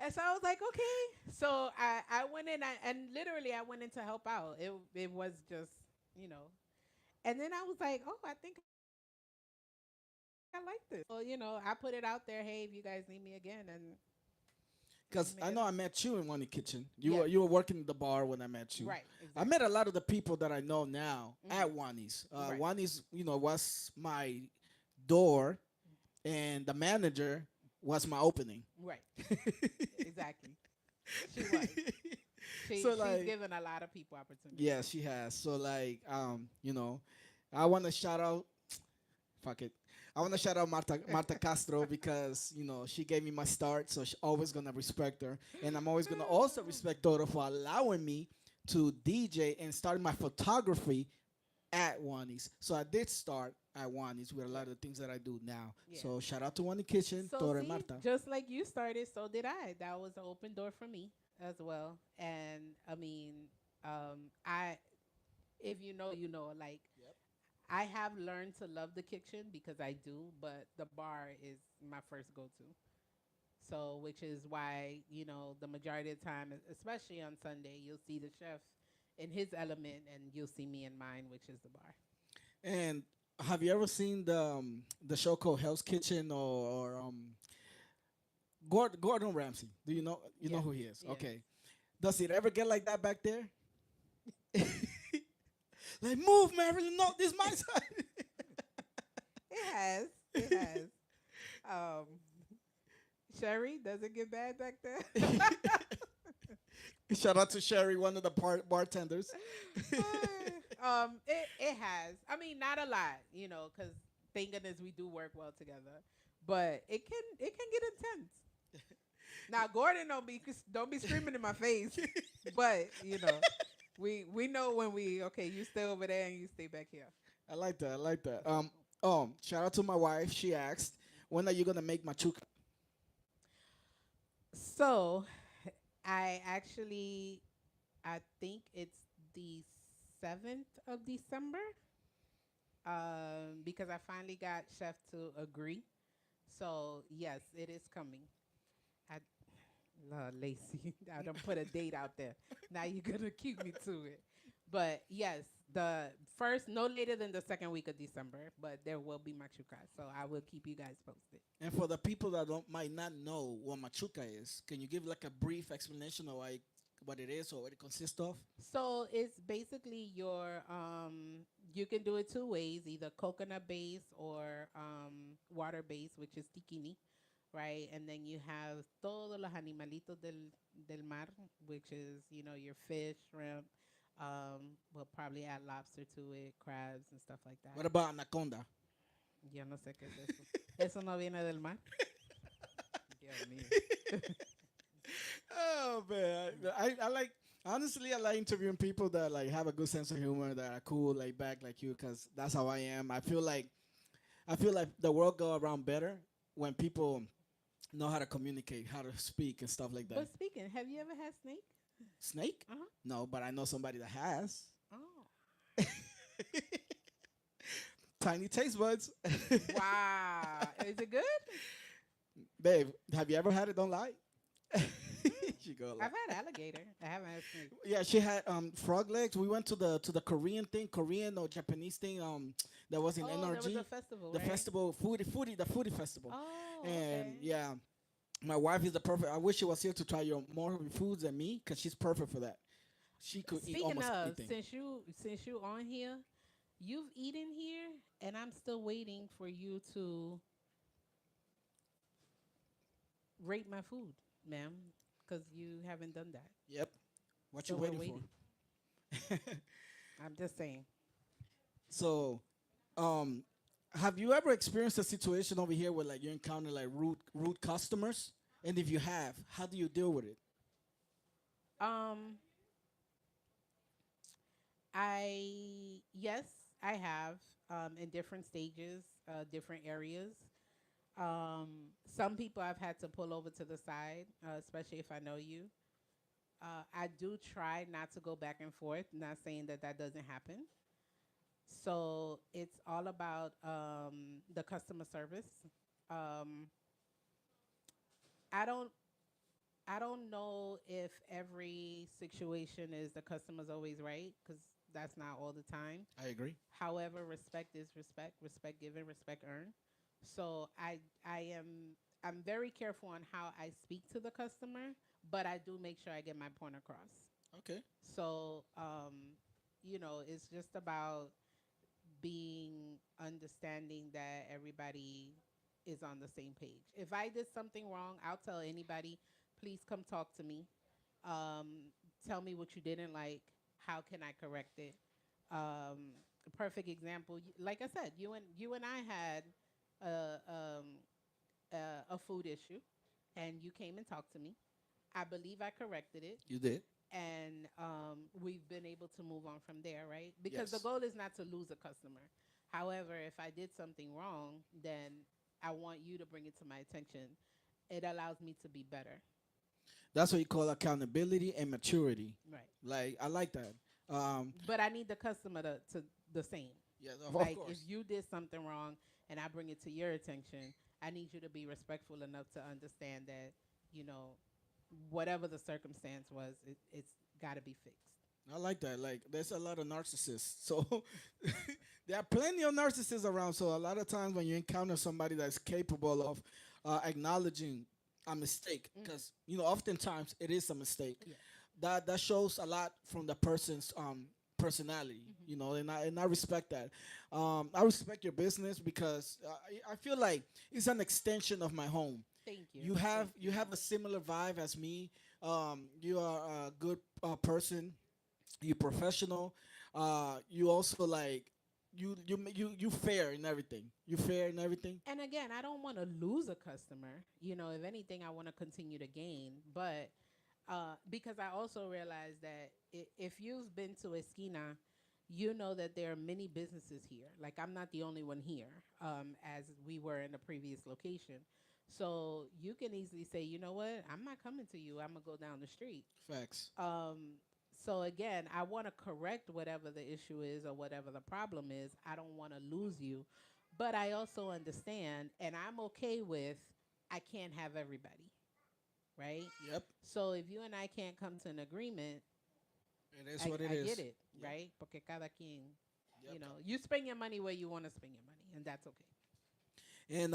[SPEAKER 1] And so I was like, okay. So I went in, and literally I went in to help out. It was just, you know. And then I was like, oh, I think I like this. So, I put it out there. Hey, if you guys need me again, and
[SPEAKER 2] Because I
[SPEAKER 1] nigga,
[SPEAKER 2] know I met you in one kitchen.
[SPEAKER 1] yeah,
[SPEAKER 2] You were working in the bar when I met you.
[SPEAKER 1] right,
[SPEAKER 2] I
[SPEAKER 1] exactly.
[SPEAKER 2] met a lot of the people that I know now at Wani's.
[SPEAKER 1] Right,
[SPEAKER 2] Wani's, was my door, and the manager was my opening.
[SPEAKER 1] right, exactly. She was.
[SPEAKER 2] So
[SPEAKER 1] She's
[SPEAKER 2] like,
[SPEAKER 1] given a lot of people opportunity.
[SPEAKER 2] yeah, she has. So like, I want to shout out. Fuck it. I want to shout out Marta Castro because she gave me my start, so she always gonna respect her, and I'm always gonna also respect Doro for allowing me to DJ and start my photography at Wani's. So I did start at Wani's with a lot
[SPEAKER 1] Yeah,
[SPEAKER 2] of the things that I do now.
[SPEAKER 1] yeah.
[SPEAKER 2] So shout out to Wani Kitchen,
[SPEAKER 1] So
[SPEAKER 2] Doro and
[SPEAKER 1] see,
[SPEAKER 2] Marta.
[SPEAKER 1] just like you started, so did I. That was an open door for me as well. And I mean, I if you know, you know. Like
[SPEAKER 2] Yep.
[SPEAKER 1] I have learned to love the kitchen because I do, but the bar is my first go to. So, which is why the majority of the time, especially on Sunday, you'll see the chef in his element, and you'll see me in mine, which is the bar.
[SPEAKER 2] And have you ever seen the show called Hell's Kitchen or Gordon Ramsay? Do you know
[SPEAKER 1] Yeah,
[SPEAKER 2] who he is?
[SPEAKER 1] yeah.
[SPEAKER 2] Okay. Does it ever get like that back there? Like, move, Marylin. No, this is my side.
[SPEAKER 1] It has. It has. Um, Sherry, does it get bad back there?
[SPEAKER 2] Shout out to Sherry, one of the bartenders.
[SPEAKER 1] It has. I mean, not a lot, because thank goodness we do work well together. But it can get intense. Now, Gordon don't be screaming in my face, but we know when we okay. You stay over there and you stay back here.
[SPEAKER 2] I like that. I like that. Shout out to my wife. She asked, "When are you gonna make machuca?"
[SPEAKER 1] So, I think it's the 7th of December. Because I finally got Chef to agree. So yes, it is coming. I Lord Lacey, I don't put a date out there. Now you're gonna keep me to it. But yes, the first, no later than the second week of December. But there will be machuca, so I will keep you guys posted.
[SPEAKER 2] And for the people that might not know what machuca is, can you give like a brief explanation of like what it is or what it consists of?
[SPEAKER 1] So it's basically you can do it two ways, either coconut base or water base, which is tikini, right? And then you have todos los animalitos del mar, which is, your fish, shrimp. We'll probably add lobster to it, crabs and stuff like that.
[SPEAKER 2] What about anaconda?
[SPEAKER 1] Yo no sé qué es eso. Eso no viene del mar. Dios mío.
[SPEAKER 2] Oh man, I like honestly I like interviewing people that like have a good sense of humor, that are cool, like back like you, because that's how I am. I feel like the world go around better when people know how to communicate, how to speak, and stuff like that.
[SPEAKER 1] But speaking, have you ever had snake?
[SPEAKER 2] Snake?
[SPEAKER 1] Uh-huh.
[SPEAKER 2] No, but I know somebody that has.
[SPEAKER 1] Oh.
[SPEAKER 2] Tiny taste buds.
[SPEAKER 1] Wow. Is it good?
[SPEAKER 2] Babe, have you ever had it? Don't lie.
[SPEAKER 1] Mm.
[SPEAKER 2] She go
[SPEAKER 1] I've
[SPEAKER 2] like,
[SPEAKER 1] had alligator. I haven't had snake.
[SPEAKER 2] yeah, she had frog legs. We went to the Korean thing, Korean or Japanese thing that was in
[SPEAKER 1] Oh, there was a
[SPEAKER 2] NRG,
[SPEAKER 1] festival,
[SPEAKER 2] the
[SPEAKER 1] right?
[SPEAKER 2] festival the foodie festival.
[SPEAKER 1] Oh,
[SPEAKER 2] And
[SPEAKER 1] okay.
[SPEAKER 2] yeah, my wife is the perfect. I wish she was here to try your more foods than me because she's perfect for that. She could eat
[SPEAKER 1] Speaking
[SPEAKER 2] almost
[SPEAKER 1] of,
[SPEAKER 2] anything.
[SPEAKER 1] since you on here, you've eaten here, and I'm still waiting for you to rate my food, ma'am, because you haven't done that.
[SPEAKER 2] Yep. What you
[SPEAKER 1] So we're
[SPEAKER 2] waiting for?
[SPEAKER 1] waiting. I'm just saying.
[SPEAKER 2] So, um, have you ever experienced a situation over here where like you encounter like rude customers? And if you have, how do you deal with it?
[SPEAKER 1] Um, I yes, I have in different stages, different areas. Some people I've had to pull over to the side, especially if I know you. I do try not to go back and forth. Not saying that that doesn't happen. So it's all about the customer service. Um, I don't I don't know if every situation is the customer's always right because that's not all the time.
[SPEAKER 2] I agree.
[SPEAKER 1] However, respect is respect, respect given, respect earned. So I'm very careful on how I speak to the customer, but I do make sure I get my point across.
[SPEAKER 2] Okay.
[SPEAKER 1] So it's just about being understanding that everybody is on the same page. If I did something wrong, I'll tell anybody, please come talk to me. Tell me what you didn't like. How can I correct it? A perfect example, like I said, you and I had a a food issue, and you came and talked to me. I believe I corrected it,
[SPEAKER 2] You did.
[SPEAKER 1] and we've been able to move on from there, right? Because the
[SPEAKER 2] Yes.
[SPEAKER 1] goal is not to lose a customer. However, if I did something wrong, then I want you to bring it to my attention. It allows me to be better.
[SPEAKER 2] That's what you call accountability and maturity.
[SPEAKER 1] Right.
[SPEAKER 2] Like I like that. Um,
[SPEAKER 1] But I need the customer to the same.
[SPEAKER 2] yeah, of
[SPEAKER 1] Like if
[SPEAKER 2] course.
[SPEAKER 1] you did something wrong and I bring it to your attention, I need you to be respectful enough to understand that, you know, whatever the circumstance was, it's got to be fixed.
[SPEAKER 2] I like that. Like, there's a lot of narcissists. So, there are plenty of narcissists around. So, a lot of times when you encounter somebody that's capable of acknowledging a mistake,
[SPEAKER 1] Mm.
[SPEAKER 2] because oftentimes it is a mistake.
[SPEAKER 1] Yes.
[SPEAKER 2] That shows a lot from the person's personality.
[SPEAKER 1] Hmm.
[SPEAKER 2] And I respect that. I respect your business because I feel like it's an extension of my home.
[SPEAKER 1] Thank you.
[SPEAKER 2] You have
[SPEAKER 1] Thank
[SPEAKER 2] you
[SPEAKER 1] you.
[SPEAKER 2] have a similar vibe as me. You are a good person. You professional. You also like you fair in everything. You fair in everything.
[SPEAKER 1] And again, I don't want to lose a customer. If anything, I want to continue to gain. But because I also realize that if you've been to Esquina, you know that there are many businesses here. Like I'm not the only one here, as we were in the previous location. So you can easily say, you know what, I'm not coming to you. I'm gonna go down the street.
[SPEAKER 2] Facts.
[SPEAKER 1] So again, I want to correct whatever the issue is or whatever the problem is. I don't want to lose you, but I also understand, and I'm okay with I can't have everybody, right?
[SPEAKER 2] Yep.
[SPEAKER 1] So if you and I can't come to an agreement,
[SPEAKER 2] It is
[SPEAKER 1] I,
[SPEAKER 2] what it
[SPEAKER 1] I get
[SPEAKER 2] is.
[SPEAKER 1] it,
[SPEAKER 2] Yep.
[SPEAKER 1] right? Porque cada quien,
[SPEAKER 2] Yep.
[SPEAKER 1] you spend your money where you want to spend your money, and that's okay.
[SPEAKER 2] And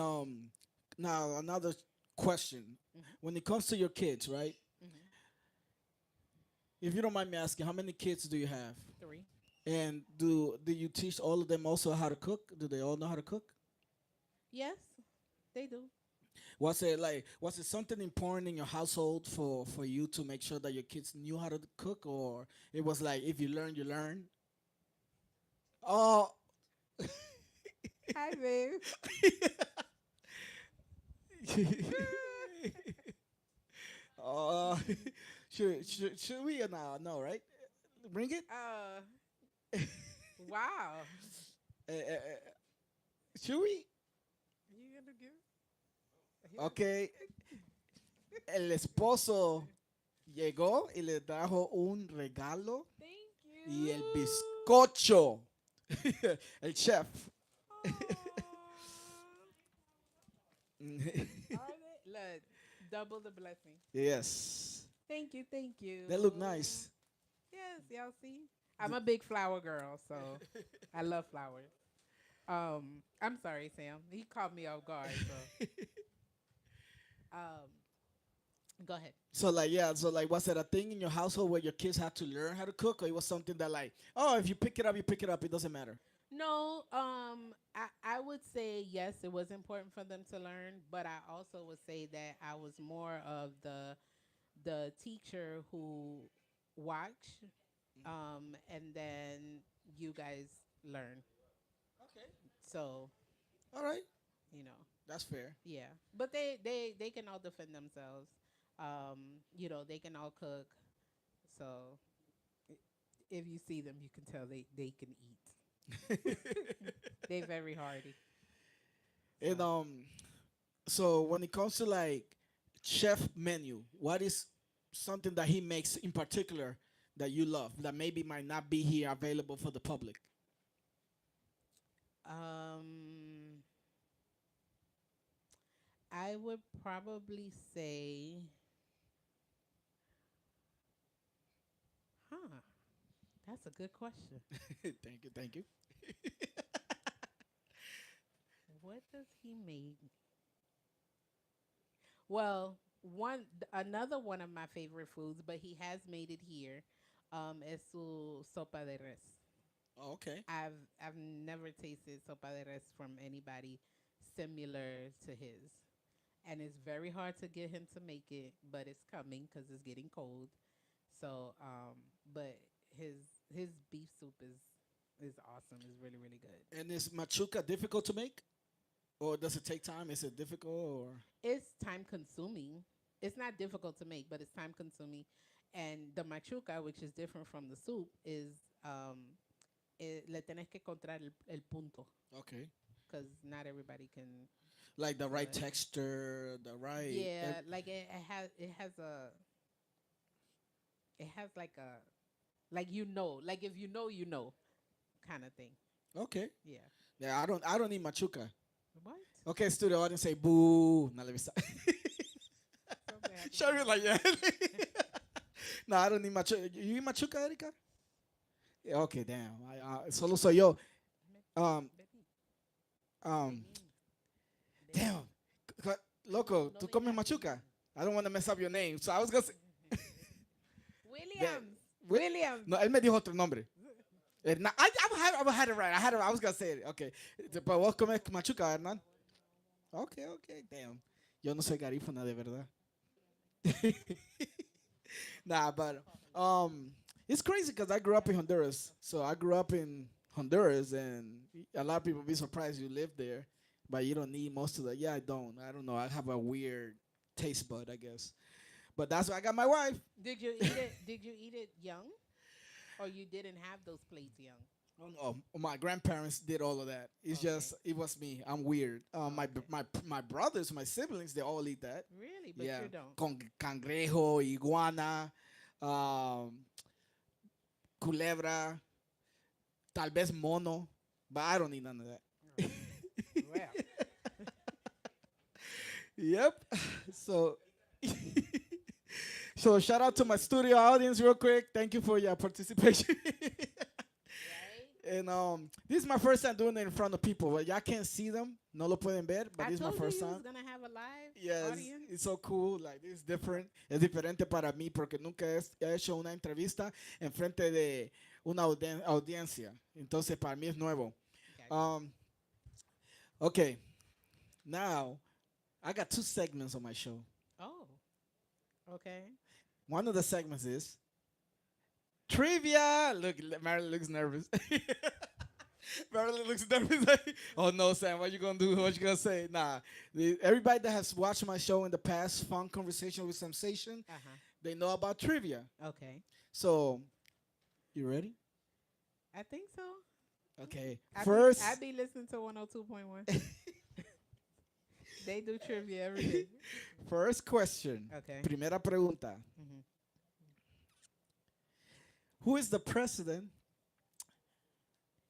[SPEAKER 2] now another question.
[SPEAKER 1] Hmm.
[SPEAKER 2] When it comes to your kids, right?
[SPEAKER 1] Hmm.
[SPEAKER 2] If you don't mind me asking, how many kids do you have?
[SPEAKER 1] Three.
[SPEAKER 2] And do you teach all of them also how to cook? Do they all know how to cook?
[SPEAKER 1] Yes, they do.
[SPEAKER 2] Was it something important in your household for you to make sure that your kids knew how to cook, or it was like if you learn, you learn? Oh,
[SPEAKER 1] Hi, babe.
[SPEAKER 2] uh, should we or no? No, right? Bring it.
[SPEAKER 1] uh, wow.
[SPEAKER 2] Should we?
[SPEAKER 1] You gonna give?
[SPEAKER 2] Okay. El esposo llegó y le trajo un regalo
[SPEAKER 1] Thank
[SPEAKER 2] y el
[SPEAKER 1] you.
[SPEAKER 2] bizcocho. El chef.
[SPEAKER 1] Are they? Look, double the blessing.
[SPEAKER 2] Yes.
[SPEAKER 1] Thank you, thank
[SPEAKER 2] They look
[SPEAKER 1] you.
[SPEAKER 2] nice.
[SPEAKER 1] Yes, y'all see. I'm a big flower girl, so I love flowers. I'm sorry, Sam. He caught me off guard, so um, go ahead.
[SPEAKER 2] So like yeah, so like was it a thing in your household where your kids had to learn how to cook, or it was something that like, oh, if you pick it up, you pick it up, it doesn't matter.
[SPEAKER 1] No, I would say yes, it was important for them to learn, but I also would say that I was more of the teacher who watch, and then you guys learn.
[SPEAKER 2] Okay.
[SPEAKER 1] So
[SPEAKER 2] All right.
[SPEAKER 1] you know,
[SPEAKER 2] That's fair.
[SPEAKER 1] yeah. But they can all defend themselves. They can all cook. So i- if you see them, you can tell they can eat. They very hardy. So
[SPEAKER 2] And so when it comes to like chef menu, what is something that he makes in particular that you love that maybe might not be here available for the public?
[SPEAKER 1] um I would probably say, huh, that's a good question.
[SPEAKER 2] Thank you, thank you.
[SPEAKER 1] What does he make? Well, another one of my favorite foods, but he has made it here, is su sopa de res.
[SPEAKER 2] Oh, okay.
[SPEAKER 1] I've never tasted sopa de res from anybody similar to his, and it's very hard to get him to make it, but it's coming because it's getting cold. So, but his his beef soup is awesome. It's really really good.
[SPEAKER 2] And is machuca difficult to make, or does it take time? Is it difficult, or
[SPEAKER 1] It's time consuming. It's not difficult to make, but it's time consuming. And the machuca, which is different from the soup, is le tenés que encontrar el punto
[SPEAKER 2] okay,
[SPEAKER 1] because not everybody can
[SPEAKER 2] like the
[SPEAKER 1] do
[SPEAKER 2] right
[SPEAKER 1] it.
[SPEAKER 2] texture, the right?
[SPEAKER 1] Yeah, like it has like a, like, like if you know kind of thing.
[SPEAKER 2] Okay.
[SPEAKER 1] Yeah.
[SPEAKER 2] Yeah, I don't need machuca.
[SPEAKER 1] What?
[SPEAKER 2] Okay, studio audience say boo. Now let me stop.
[SPEAKER 1] Something happened
[SPEAKER 2] Show
[SPEAKER 1] to
[SPEAKER 2] me
[SPEAKER 1] my
[SPEAKER 2] like yeah. No, I don't need machuca. You eat machuca, Erika? Yeah, okay, damn. Solo soy yo. Um,
[SPEAKER 1] Benin.
[SPEAKER 2] um,
[SPEAKER 1] Benin.
[SPEAKER 2] damn.
[SPEAKER 1] Benin.
[SPEAKER 2] Loco,
[SPEAKER 1] No
[SPEAKER 2] tú comes
[SPEAKER 1] digas
[SPEAKER 2] machuca?
[SPEAKER 1] Benin.
[SPEAKER 2] I don't want to mess up your name, so I was gonna say. That,
[SPEAKER 1] Williams.
[SPEAKER 2] Wi-
[SPEAKER 1] Williams.
[SPEAKER 2] no, él me dijo otro nombre. I had it right. I was gonna say it. Okay, but vos comes machuca, Hernán? Okay, okay, damn. Yo no soy garífuna de verdad. Nah, but um, it's crazy because I grew up in Honduras. So I grew up in Honduras, and a lot of people be surprised you live there, but you don't need most of that. Yeah, I don't. I don't know. I have a weird taste bud, I guess. But that's why I got my wife.
[SPEAKER 1] Did you eat it? Did you eat it young, or you didn't have those plates young?
[SPEAKER 2] Oh no, my grandparents did all of that. It's
[SPEAKER 1] Okay.
[SPEAKER 2] just it was me. I'm weird. My
[SPEAKER 1] Okay.
[SPEAKER 2] my brothers, my siblings, they all eat that.
[SPEAKER 1] Really, but
[SPEAKER 2] Yeah,
[SPEAKER 1] you don't.
[SPEAKER 2] con cangrejo, iguana, um, culebra, tal vez mono, but I don't need none of that.
[SPEAKER 1] Oh, well,
[SPEAKER 2] Yep. So, so shout out to my studio audience real quick. Thank you for your participation.
[SPEAKER 1] right?
[SPEAKER 2] And this is my first time doing it in front of people. Well, y'all can't see them, no lo pueden ver, but
[SPEAKER 1] I
[SPEAKER 2] this is my
[SPEAKER 1] told you
[SPEAKER 2] first
[SPEAKER 1] you was
[SPEAKER 2] time.
[SPEAKER 1] gonna have a live
[SPEAKER 2] Yeah,
[SPEAKER 1] audience.
[SPEAKER 2] it's so cool. Like, it's different. Es diferente para mí porque nunca he hecho una entrevista en frente de una audiencia. Entonces, para mí es nuevo.
[SPEAKER 1] Gotcha.
[SPEAKER 2] Um, okay, now I got two segments on my show.
[SPEAKER 1] Oh, okay.
[SPEAKER 2] One of the segments is trivia. Look, Marilyn looks nervous. Marilyn looks nervous. Oh no, Sam, what you gonna do? What you gonna say? Nah, everybody that has watched my show in the past, Fun Conversation with Samsation,
[SPEAKER 1] Uh huh.
[SPEAKER 2] they know about trivia.
[SPEAKER 1] Okay.
[SPEAKER 2] So, you ready?
[SPEAKER 1] I think so.
[SPEAKER 2] Okay.
[SPEAKER 1] I
[SPEAKER 2] First,
[SPEAKER 1] be listening to 102.1. They do trivia every day.
[SPEAKER 2] first question.
[SPEAKER 1] Okay.
[SPEAKER 2] Primera pregunta.
[SPEAKER 1] Mhm.
[SPEAKER 2] Who is the president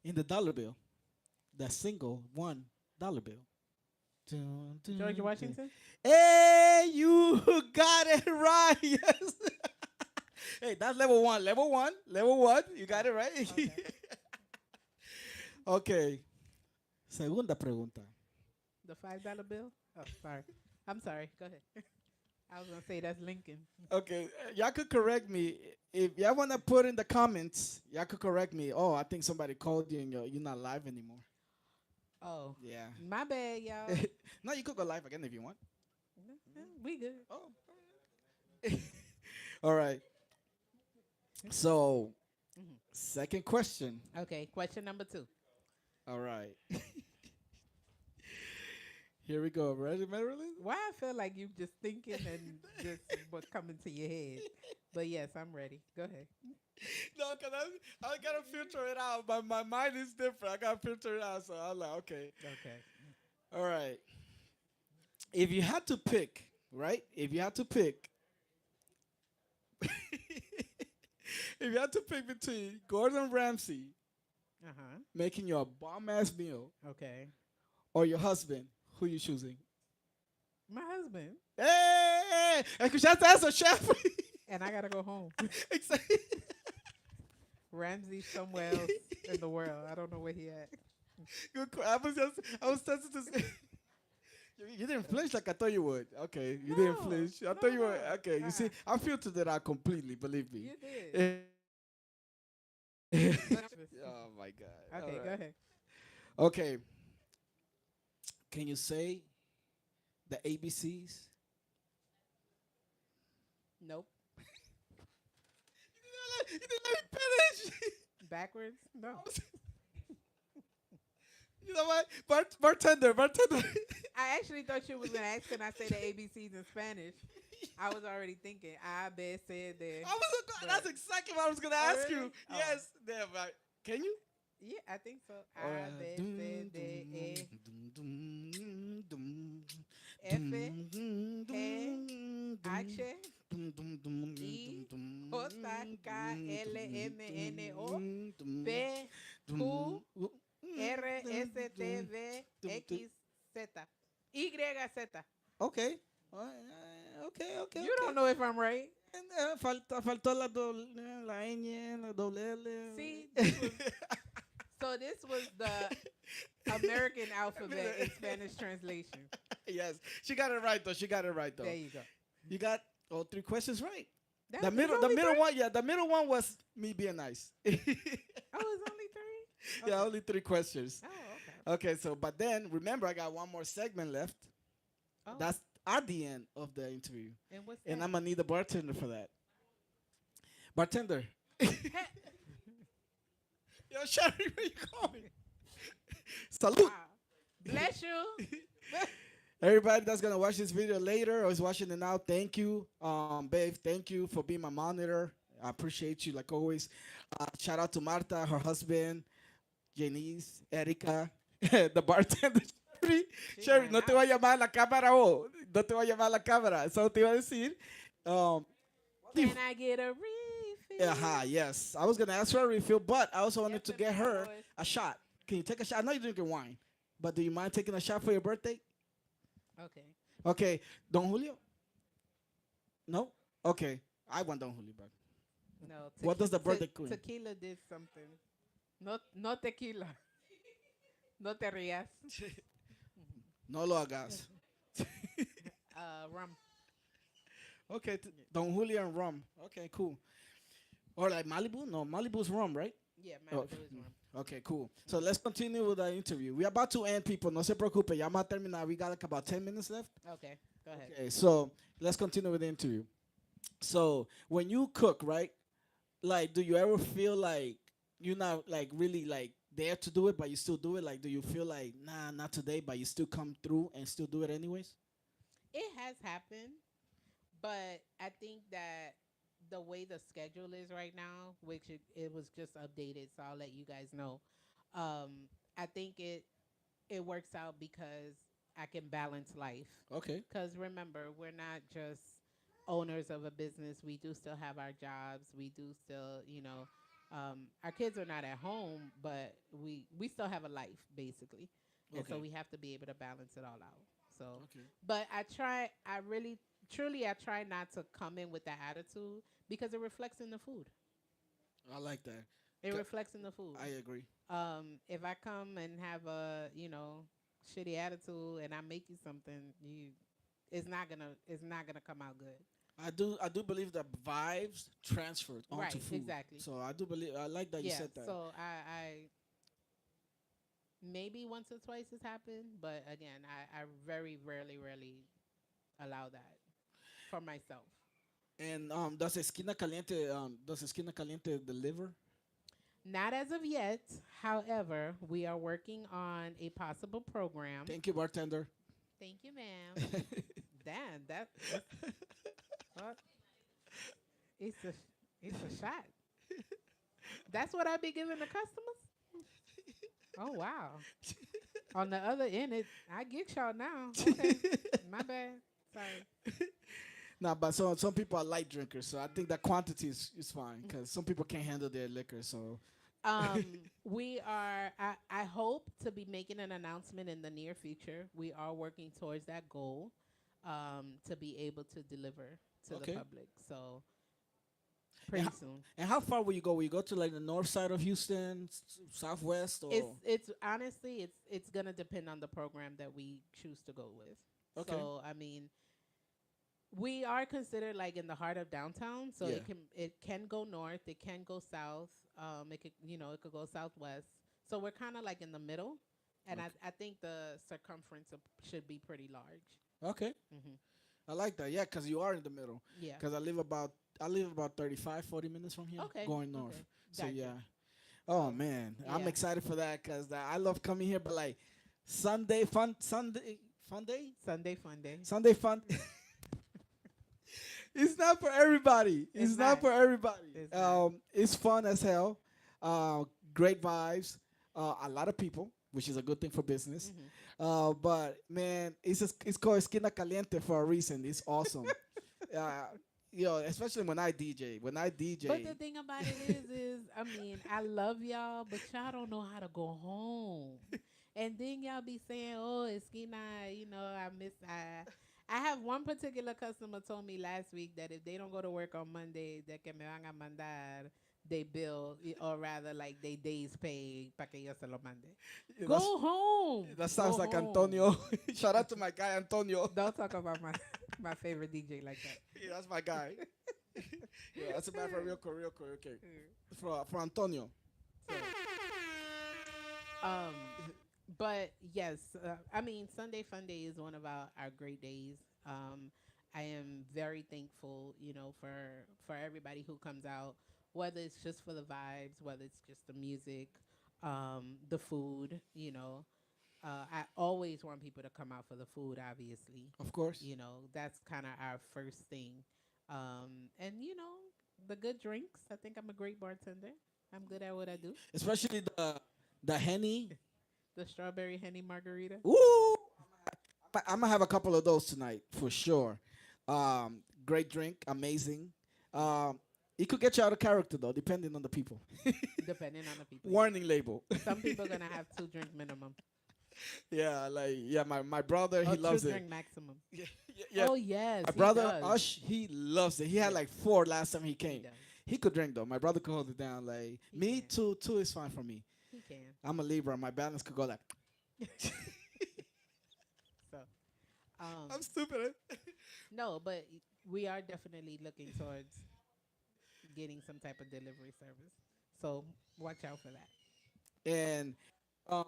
[SPEAKER 2] in the dollar bill? The single $1 bill. Dun,
[SPEAKER 1] George
[SPEAKER 2] dun, dun.
[SPEAKER 1] Washington.
[SPEAKER 2] Hey, you got it right. Yes. Hey, that's level one. Level one. Level one. You got it right.
[SPEAKER 1] Okay.
[SPEAKER 2] Okay. Segunda pregunta.
[SPEAKER 1] The $5 bill. Oh, sorry. I'm sorry. Go ahead. I was gonna say that's Lincoln.
[SPEAKER 2] Okay, y'all could correct me if y'all wanna put in the comments. Y'all could correct me. Oh, I think somebody called you and you're not live anymore.
[SPEAKER 1] Oh,
[SPEAKER 2] Yeah.
[SPEAKER 1] my bad, y'all.
[SPEAKER 2] No, you could go live again if you want.
[SPEAKER 1] We good.
[SPEAKER 2] Oh. All right. So,
[SPEAKER 1] Mhm.
[SPEAKER 2] second question.
[SPEAKER 1] Okay, question number 2.
[SPEAKER 2] All right. Here we go. Ready, Marylin?
[SPEAKER 1] Why I feel like you just thinking and just what's coming to your head. But yes, I'm ready. Go ahead.
[SPEAKER 2] No, because I got to filter it out. My mind is different. I got to filter it out. So I'm like, okay.
[SPEAKER 1] Okay.
[SPEAKER 2] All right. If you had to pick, right? If you had to pick, if you had to pick between Gordon Ramsay
[SPEAKER 1] Uh-huh.
[SPEAKER 2] making you a bomb ass meal
[SPEAKER 1] Okay.
[SPEAKER 2] or your husband, who you choosing?
[SPEAKER 1] My husband.
[SPEAKER 2] Hey, escuchaste eso, chef?
[SPEAKER 1] And I gotta go home.
[SPEAKER 2] Exactly.
[SPEAKER 1] Ramsey's somewhere else in the world. I don't know where he at.
[SPEAKER 2] I was testing to say. You didn't flinch like I thought you would. Okay, you didn't
[SPEAKER 1] No,
[SPEAKER 2] flinch. I
[SPEAKER 1] no,
[SPEAKER 2] thought you
[SPEAKER 1] no.
[SPEAKER 2] were. Okay, you see, I filtered it out completely. Believe me.
[SPEAKER 1] You did.
[SPEAKER 2] Oh my God.
[SPEAKER 1] Okay,
[SPEAKER 2] All
[SPEAKER 1] go
[SPEAKER 2] right.
[SPEAKER 1] ahead.
[SPEAKER 2] Okay. Can you say the ABCs?
[SPEAKER 1] Nope.
[SPEAKER 2] You didn't let me finish.
[SPEAKER 1] Backwards? No.
[SPEAKER 2] You know what? Bartender.
[SPEAKER 1] I actually thought you was gonna ask, can I say the ABCs in Spanish? I was already thinking A, B, C, D.
[SPEAKER 2] That's exactly what I was gonna
[SPEAKER 1] Oh,
[SPEAKER 2] ask
[SPEAKER 1] really?
[SPEAKER 2] you.
[SPEAKER 1] Oh.
[SPEAKER 2] Yes, there, right. Can you?
[SPEAKER 1] Yeah, I think so.
[SPEAKER 2] All
[SPEAKER 1] A,
[SPEAKER 2] right.
[SPEAKER 1] B, C, D, E, F, G, H, I, J, K, L, M, N, O, P, Q, R, S, T, V, X, Z. Y, Z.
[SPEAKER 2] Okay. Okay.
[SPEAKER 1] You don't know if I'm right.
[SPEAKER 2] Faltó la ñ, la doble L.
[SPEAKER 1] See, so this was the American alphabet in Spanish translation.
[SPEAKER 2] Yes, she got it right though.
[SPEAKER 1] There you go.
[SPEAKER 2] You got all 3 questions right.
[SPEAKER 1] That
[SPEAKER 2] The
[SPEAKER 1] was
[SPEAKER 2] middle
[SPEAKER 1] only three?
[SPEAKER 2] one, yeah, the middle one was me being nice.
[SPEAKER 1] Oh, it's only 3?
[SPEAKER 2] Yeah, only 3 questions.
[SPEAKER 1] Oh, okay.
[SPEAKER 2] Okay, so but then remember I got one more segment left.
[SPEAKER 1] Oh,
[SPEAKER 2] That's at the end of the interview.
[SPEAKER 1] and what's
[SPEAKER 2] And
[SPEAKER 1] that?
[SPEAKER 2] I'm gonna need a bartender for that. Bartender. Yo, Sherry, where you going? Salute.
[SPEAKER 1] Wow. Bless you.
[SPEAKER 2] Everybody that's gonna watch this video later or is watching it now, thank you. Babe, thank you for being my monitor. I appreciate you like always. Shout out to Marta, her husband, Janice, Erica, the bartender. Sherry, no te voy a llamar a la cámara, oh. No te voy a llamar a la cámara. Eso te iba a decir.
[SPEAKER 1] Can I get a refill?
[SPEAKER 2] Yes. I was gonna ask for a refill, but I also wanted to
[SPEAKER 1] Yes,
[SPEAKER 2] get her
[SPEAKER 1] boys.
[SPEAKER 2] a shot. Can you take a shot? I know you're drinking wine, but do you mind taking a shot for your birthday?
[SPEAKER 1] Okay.
[SPEAKER 2] Okay, Don Julio? No? Okay, I want Don Julio, but
[SPEAKER 1] No.
[SPEAKER 2] What does the birthday queen?
[SPEAKER 1] Tequila did something. No tequila. No te rías.
[SPEAKER 2] no lo hagas.
[SPEAKER 1] Rum.
[SPEAKER 2] Okay, Don Julio and rum. Okay, cool. Or like Malibu? No, Malibu's rum, right?
[SPEAKER 1] Yeah, Malibu
[SPEAKER 2] Okay.
[SPEAKER 1] is rum.
[SPEAKER 2] Okay, cool. So let's continue with the interview. We're about to end, people. No se preocupe. Ya vamos a terminar. We got like about 10 minutes left.
[SPEAKER 1] Okay, go ahead.
[SPEAKER 2] Okay, so let's continue with the interview. So when you cook, right? Like, do you ever feel like you're not like really like there to do it, but you still do it? Like, do you feel like nah, not today, but you still come through and still do it anyways?
[SPEAKER 1] It has happened, but I think that the way the schedule is right now, which it was just updated, so I'll let you guys know. I think it works out because I can balance life.
[SPEAKER 2] Okay.
[SPEAKER 1] Because remember, we're not just owners of a business. We do still have our jobs. We do still, Our kids are not at home, but we still have a life basically, and so
[SPEAKER 2] Okay.
[SPEAKER 1] we have to be able to balance it all out. So,
[SPEAKER 2] Okay.
[SPEAKER 1] but I try. I really, truly, I try not to come in with that attitude because it reflects in the food.
[SPEAKER 2] I like that.
[SPEAKER 1] It
[SPEAKER 2] Ca-
[SPEAKER 1] reflects in the food.
[SPEAKER 2] I agree.
[SPEAKER 1] If I come and have a shitty attitude and I make you something, it's not gonna come out good.
[SPEAKER 2] I do believe that vibes transferred onto
[SPEAKER 1] Right,
[SPEAKER 2] food.
[SPEAKER 1] exactly.
[SPEAKER 2] So I do believe I like that you
[SPEAKER 1] Yeah.
[SPEAKER 2] said that.
[SPEAKER 1] So I maybe once or twice has happened, but again, I very rarely allow that for myself.
[SPEAKER 2] And does Esquina Caliente deliver?
[SPEAKER 1] Not as of yet. However, we are working on a possible program.
[SPEAKER 2] Thank you, bartender.
[SPEAKER 1] Thank you, ma'am. Damn, that's what it's a it's a shot. That's what I be giving the customers. Oh wow. On the other end, I get y'all now. Okay, my bad. Sorry.
[SPEAKER 2] Nah, but some people are light drinkers, so I think that quantity is fine because some people can't handle their liquor. So
[SPEAKER 1] We are. I hope to be making an announcement in the near future. We are working towards that goal, to be able to deliver to the
[SPEAKER 2] okay.
[SPEAKER 1] public. So
[SPEAKER 2] And
[SPEAKER 1] pretty
[SPEAKER 2] how,
[SPEAKER 1] soon.
[SPEAKER 2] and how far will you go? Will you go to like the north side of Houston, southwest,
[SPEAKER 1] It's
[SPEAKER 2] or
[SPEAKER 1] it's honestly it's gonna depend on the program that we choose to go with.
[SPEAKER 2] okay?
[SPEAKER 1] So I mean, we are considered like in the heart of downtown, so
[SPEAKER 2] Yeah.
[SPEAKER 1] it can go north, it can go south, it could go southwest. So we're kind of like in the middle, and
[SPEAKER 2] Okay.
[SPEAKER 1] I think the circumference should be pretty large.
[SPEAKER 2] Okay.
[SPEAKER 1] Hmm.
[SPEAKER 2] I like that. Yeah, because you are in the middle.
[SPEAKER 1] Yeah.
[SPEAKER 2] Because I live about 35, 40 minutes from here,
[SPEAKER 1] Okay.
[SPEAKER 2] going north.
[SPEAKER 1] Okay.
[SPEAKER 2] So
[SPEAKER 1] Gotcha.
[SPEAKER 2] yeah. Oh
[SPEAKER 1] So
[SPEAKER 2] man, I'm
[SPEAKER 1] yeah.
[SPEAKER 2] excited for that because I love coming here. But like
[SPEAKER 1] Sunday fun day.
[SPEAKER 2] Sunday fun. It's not for everybody.
[SPEAKER 1] It's
[SPEAKER 2] It's not
[SPEAKER 1] not.
[SPEAKER 2] for everybody.
[SPEAKER 1] It's not.
[SPEAKER 2] It's fun as hell. Great vibes. A lot of people, which is a good thing for business.
[SPEAKER 1] Hmm.
[SPEAKER 2] But man, it's called Esquina Caliente for a reason. It's awesome. uh, especially when I DJ. When I
[SPEAKER 1] But
[SPEAKER 2] DJ,
[SPEAKER 1] the thing about it is, I mean, I love y'all, but y'all don't know how to go home. And then y'all be saying, "Oh, Esquina, I miss." I have one particular customer told me last week that if they don't go to work on Monday, de que me van a mandar they bill, or rather, like they days pay para que yo se lo mande.
[SPEAKER 2] that's
[SPEAKER 1] Go home.
[SPEAKER 2] that
[SPEAKER 1] Go
[SPEAKER 2] sounds like
[SPEAKER 1] home.
[SPEAKER 2] Antonio. Shout out to my guy Antonio.
[SPEAKER 1] Don't talk about my favorite DJ like that.
[SPEAKER 2] Yeah, that's my guy. Yeah, that's a bad for real quick, real quick. Okay, for Antonio.
[SPEAKER 1] So, um, but yes, I mean Sunday Fun Day is one of our great days. I am very thankful, for everybody who comes out, whether it's just for the vibes, whether it's just the music, the food. I always want people to come out for the food. Obviously,
[SPEAKER 2] Of course.
[SPEAKER 1] that's kind of our first thing. And the good drinks. I think I'm a great bartender. I'm good at what I do.
[SPEAKER 2] Especially the henny.
[SPEAKER 1] The strawberry henny margarita.
[SPEAKER 2] Ooh, I'm gonna have a couple of those tonight for sure. Great drink, amazing. Um, it could get you out of character though, depending on the people.
[SPEAKER 1] Depending on the people. Yeah.
[SPEAKER 2] Warning label.
[SPEAKER 1] Some people gonna have 2 drink minimum
[SPEAKER 2] Yeah, like yeah, my brother he
[SPEAKER 1] or two
[SPEAKER 2] loves it.
[SPEAKER 1] drink maximum.
[SPEAKER 2] Yeah, yeah.
[SPEAKER 1] Oh yes,
[SPEAKER 2] My
[SPEAKER 1] he
[SPEAKER 2] brother
[SPEAKER 1] does.
[SPEAKER 2] Ush he loves it. He had
[SPEAKER 1] Yeah,
[SPEAKER 2] like 4 last time he
[SPEAKER 1] he
[SPEAKER 2] came.
[SPEAKER 1] does.
[SPEAKER 2] He could drink though. My brother could hold it down. Like
[SPEAKER 1] He
[SPEAKER 2] me,
[SPEAKER 1] can.
[SPEAKER 2] two is fine for me.
[SPEAKER 1] He can.
[SPEAKER 2] I'm a Libra. My balance could go like.
[SPEAKER 1] So, um,
[SPEAKER 2] I'm stupid.
[SPEAKER 1] no, but we are definitely looking towards getting some type of delivery service. So watch out for that.
[SPEAKER 2] And um,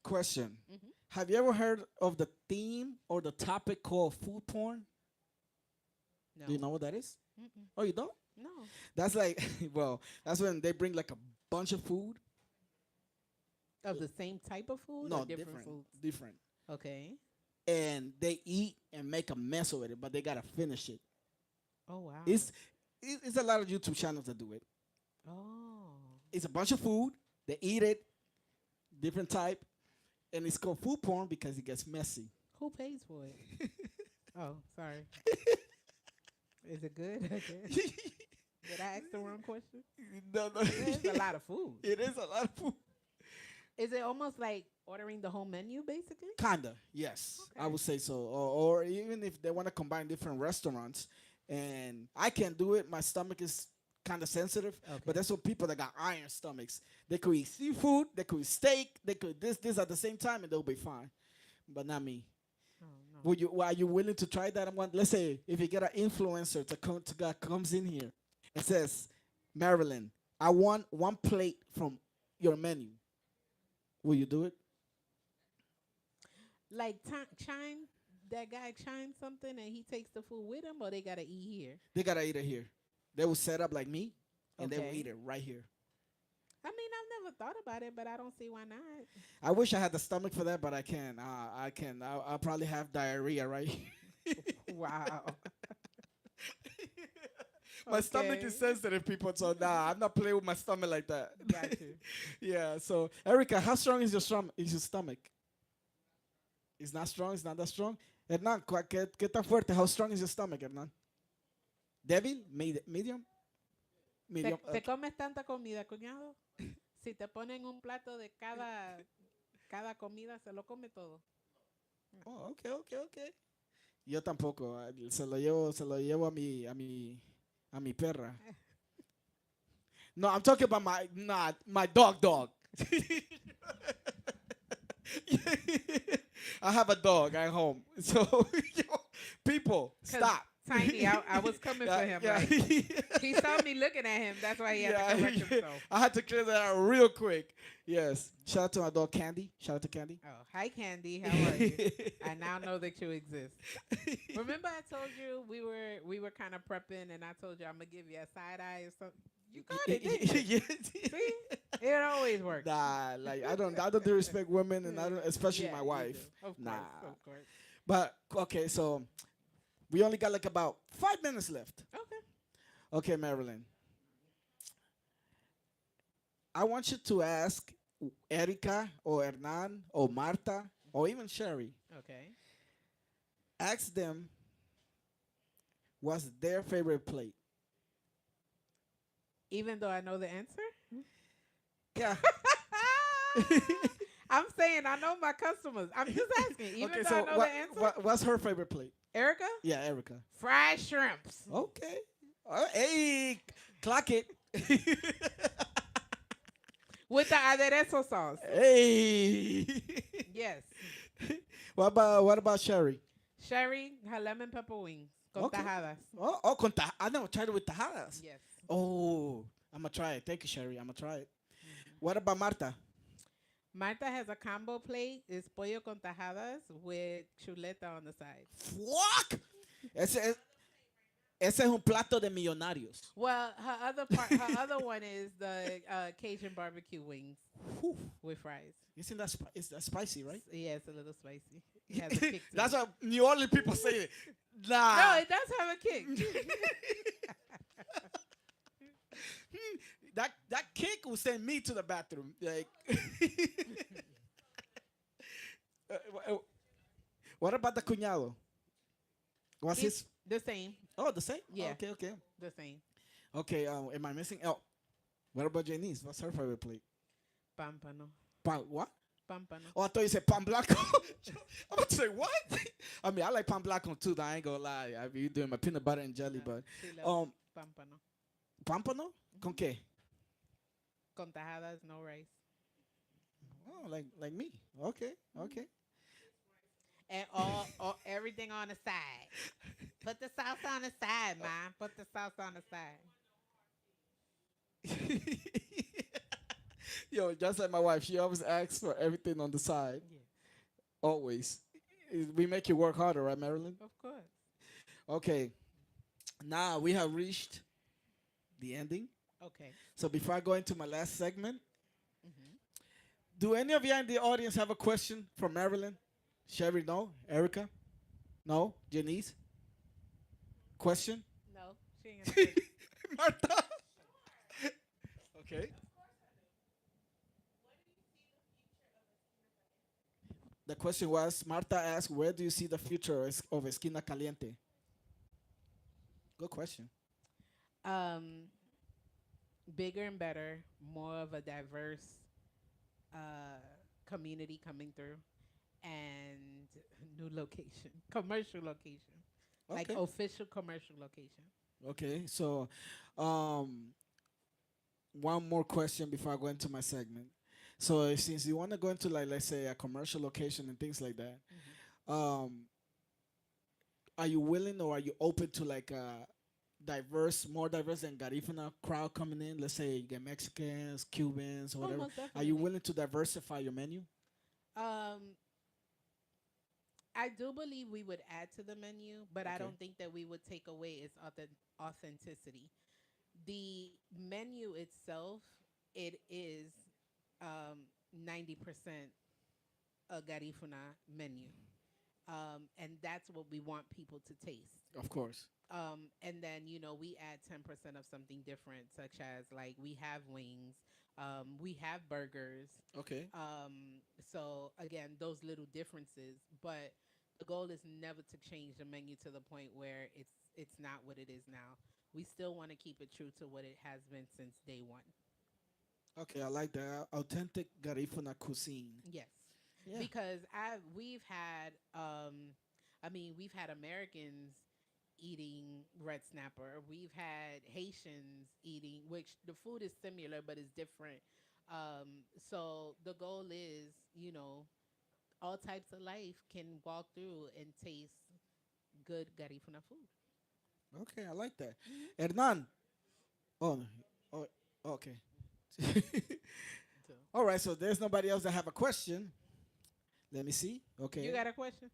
[SPEAKER 2] question:
[SPEAKER 1] Hmm.
[SPEAKER 2] have you ever heard of the theme or the topic called food porn?
[SPEAKER 1] No.
[SPEAKER 2] Do you know what that is?
[SPEAKER 1] Mm-mm.
[SPEAKER 2] Oh, you don't?
[SPEAKER 1] No.
[SPEAKER 2] That's like, well, that's when they bring like a bunch of food.
[SPEAKER 1] Of the same type of food or
[SPEAKER 2] No,
[SPEAKER 1] different
[SPEAKER 2] different,
[SPEAKER 1] foods?
[SPEAKER 2] different.
[SPEAKER 1] Okay.
[SPEAKER 2] And they eat and make a mess of it, but they gotta finish it.
[SPEAKER 1] Oh wow.
[SPEAKER 2] It's a lot of YouTube channels that do it.
[SPEAKER 1] Oh.
[SPEAKER 2] It's a bunch of food. They eat it, different type, and it's called food porn because it gets messy.
[SPEAKER 1] Who pays for it? Oh, sorry. Is it good? Okay. Did I ask the wrong question?
[SPEAKER 2] No, no.
[SPEAKER 1] There's a lot of food.
[SPEAKER 2] It is a lot of food.
[SPEAKER 1] Is it almost like ordering the whole menu, basically?
[SPEAKER 2] Kinda, yes, I
[SPEAKER 1] Okay.
[SPEAKER 2] would say so. Or even if they want to combine different restaurants, and I can't do it, my stomach is kind of sensitive. But
[SPEAKER 1] Okay.
[SPEAKER 2] there's some people that got iron stomachs. They could eat seafood, they could eat steak, they could this at the same time, and they'll be fine. But not me.
[SPEAKER 1] Oh no.
[SPEAKER 2] Would you? Are you willing to try that? Let's say if you get an influencer to come to God comes in here and says, Marilyn, I want one plate from your menu. Will you do it?
[SPEAKER 1] Like chime, that guy chimes something and he takes the food with him, or they gotta eat here.
[SPEAKER 2] They gotta eat it here. They will set up like me, and they will
[SPEAKER 1] Okay.
[SPEAKER 2] eat it right here.
[SPEAKER 1] I mean, I've never thought about it, but I don't see why not.
[SPEAKER 2] I wish I had the stomach for that, but I can't. I can. I'll probably have diarrhea, right?
[SPEAKER 1] Wow.
[SPEAKER 2] My stomach
[SPEAKER 1] Okay.
[SPEAKER 2] is sensitive, people. So nah, I'm not playing with my stomach like that.
[SPEAKER 1] Got you.
[SPEAKER 2] Yeah. So Erica, how strong is your Is your stomach? It's not strong. It's not that strong. Hernan, ¿qué tan fuerte? How strong is your stomach, Hernan? Débil, medium,
[SPEAKER 1] ¿Te,
[SPEAKER 2] medium.
[SPEAKER 1] te comes tanta comida, cuñado? Si te ponen un plato de cada comida, se lo come todo.
[SPEAKER 2] Oh, okay, okay, okay. Yo tampoco. Se lo llevo a mi perra. No, I'm talking about my dog. I have a dog at home. So, people,
[SPEAKER 1] 'Cause
[SPEAKER 2] stop.
[SPEAKER 1] Tiny, I was coming for him.
[SPEAKER 2] Yeah.
[SPEAKER 1] Like, he saw me looking at him. That's why he had to correct himself.
[SPEAKER 2] I had to clear that out real quick. Yes. Shout out to my dog Candy. Shout out to Candy.
[SPEAKER 1] Oh, hi, Candy. How are you? I now know that you exist. Remember, I told you we were kind of prepping, and I told you I'm gonna give you a side eye or something. You got it, didn't you? See, it always works.
[SPEAKER 2] Nah, like I don't disrespect women, and I don't, especially
[SPEAKER 1] Yeah,
[SPEAKER 2] my
[SPEAKER 1] you
[SPEAKER 2] wife.
[SPEAKER 1] do. Of
[SPEAKER 2] Nah.
[SPEAKER 1] course, of course.
[SPEAKER 2] But okay, so we only got like about 5 minutes left.
[SPEAKER 1] Okay.
[SPEAKER 2] Okay, Marilyn. I want you to ask Erica or Hernan or Marta or even Sherry.
[SPEAKER 1] Okay.
[SPEAKER 2] Ask them what's their favorite plate.
[SPEAKER 1] Even though I know the answer.
[SPEAKER 2] Yeah.
[SPEAKER 1] I'm saying I know my customers. I'm just asking. Even
[SPEAKER 2] Okay,
[SPEAKER 1] though
[SPEAKER 2] so
[SPEAKER 1] I know the answer.
[SPEAKER 2] what's her favorite plate?
[SPEAKER 1] Erica,
[SPEAKER 2] Yeah, Erica.
[SPEAKER 1] fried shrimps
[SPEAKER 2] Okay. Hey, clock it.
[SPEAKER 1] with the aderezo sauce.
[SPEAKER 2] Hey.
[SPEAKER 1] Yes.
[SPEAKER 2] What about Sherry?
[SPEAKER 1] Sherry, her lemon pepper wings con
[SPEAKER 2] Okay.
[SPEAKER 1] tajadas.
[SPEAKER 2] I never tried it with tajadas.
[SPEAKER 1] Yes.
[SPEAKER 2] Oh, I'm gonna try it. Thank you, Sherry. I'm gonna try it. What about Marta?
[SPEAKER 1] Marta has a combo plate. It's pollo con tajadas with chuleta on the side.
[SPEAKER 2] Fuck. Ese es un plato de millonarios.
[SPEAKER 1] Well, her other one is the Cajun barbecue wings
[SPEAKER 2] Whew.
[SPEAKER 1] with fries.
[SPEAKER 2] Isn't that is that spicy, right?
[SPEAKER 1] Yeah, it's a little spicy. It has a kick to
[SPEAKER 2] That's
[SPEAKER 1] it.
[SPEAKER 2] what New Orleans people say.
[SPEAKER 1] No,
[SPEAKER 2] Nah.
[SPEAKER 1] it does have a kick.
[SPEAKER 2] That kick will send me to the bathroom. Like, uh, what about the cuñado? What's
[SPEAKER 1] It's
[SPEAKER 2] his?
[SPEAKER 1] the same.
[SPEAKER 2] Oh, the same.
[SPEAKER 1] Yeah.
[SPEAKER 2] Okay.
[SPEAKER 1] The same.
[SPEAKER 2] Okay. Am I missing? Oh, what about Janice? What's her favorite plate?
[SPEAKER 1] Pampano.
[SPEAKER 2] What?
[SPEAKER 1] Pampano.
[SPEAKER 2] Oh, I thought you said pan blanco. I'm about to say what? I mean, I like pan blanco too. I ain't gonna lie. I be doing my peanut butter and jelly, but
[SPEAKER 1] Sí, le pampano.
[SPEAKER 2] pampano con qué?
[SPEAKER 1] Con tajadas, no rice.
[SPEAKER 2] Oh, like me. Okay.
[SPEAKER 1] And all everything on the side. Put the sauce on the side, man. Put the sauce on the side.
[SPEAKER 2] Yo, just like my wife, she always asks for everything on the side.
[SPEAKER 1] Yeah,
[SPEAKER 2] Always. We make you work harder, right, Marilyn?
[SPEAKER 1] of course.
[SPEAKER 2] Okay. Now we have reached the ending.
[SPEAKER 1] Okay.
[SPEAKER 2] So before I go into my last segment,
[SPEAKER 1] Hmm.
[SPEAKER 2] do any of you in the audience have a question for Marilyn? Sherry, no? Erica? No? Janice? Question?
[SPEAKER 1] No, she ain't gonna say it.
[SPEAKER 2] Martha? Okay. The question was, Marta asked, where do you see the future of Esquina Caliente? Good question.
[SPEAKER 1] Um, bigger and better, more of a diverse community coming through, and new location, commercial location, like
[SPEAKER 2] Okay.
[SPEAKER 1] official commercial location.
[SPEAKER 2] Okay. So, um, one more question before I go into my segment. So, since you want to go into like let's say a commercial location and things like that,
[SPEAKER 1] Hmm.
[SPEAKER 2] um, are you willing or are you open to like a diverse, more diverse than Garifuna crowd coming in? Let's say you get Mexicans, Cubans, or
[SPEAKER 1] Oh,
[SPEAKER 2] whatever.
[SPEAKER 1] most
[SPEAKER 2] Are you
[SPEAKER 1] definitely.
[SPEAKER 2] willing to diversify your menu?
[SPEAKER 1] Um, I do believe we would add to the menu, but I
[SPEAKER 2] Okay.
[SPEAKER 1] don't think that we would take away its authenticity. The menu itself, it is 90% a Garifuna menu. And that's what we want people to taste.
[SPEAKER 2] Of course.
[SPEAKER 1] And then, we add 10% of something different, such as like we have wings, we have burgers.
[SPEAKER 2] Okay.
[SPEAKER 1] So again, those little differences, but the goal is never to change the menu to the point where it's not what it is now. We still want to keep it true to what it has been since day one.
[SPEAKER 2] Okay, I like that. Authentic Garifuna cuisine.
[SPEAKER 1] Yes.
[SPEAKER 2] Yeah.
[SPEAKER 1] Because we've had Americans eating red snapper. We've had Haitians eating, which the food is similar but it's different. So the goal is, all types of life can walk through and taste good Garifuna food.
[SPEAKER 2] Okay, I like that.
[SPEAKER 1] Hmm.
[SPEAKER 2] Hernan. Oh, oh okay.
[SPEAKER 1] So
[SPEAKER 2] All right, so there's nobody else that have a question. Let me see.
[SPEAKER 1] you
[SPEAKER 2] Okay.
[SPEAKER 1] got a question?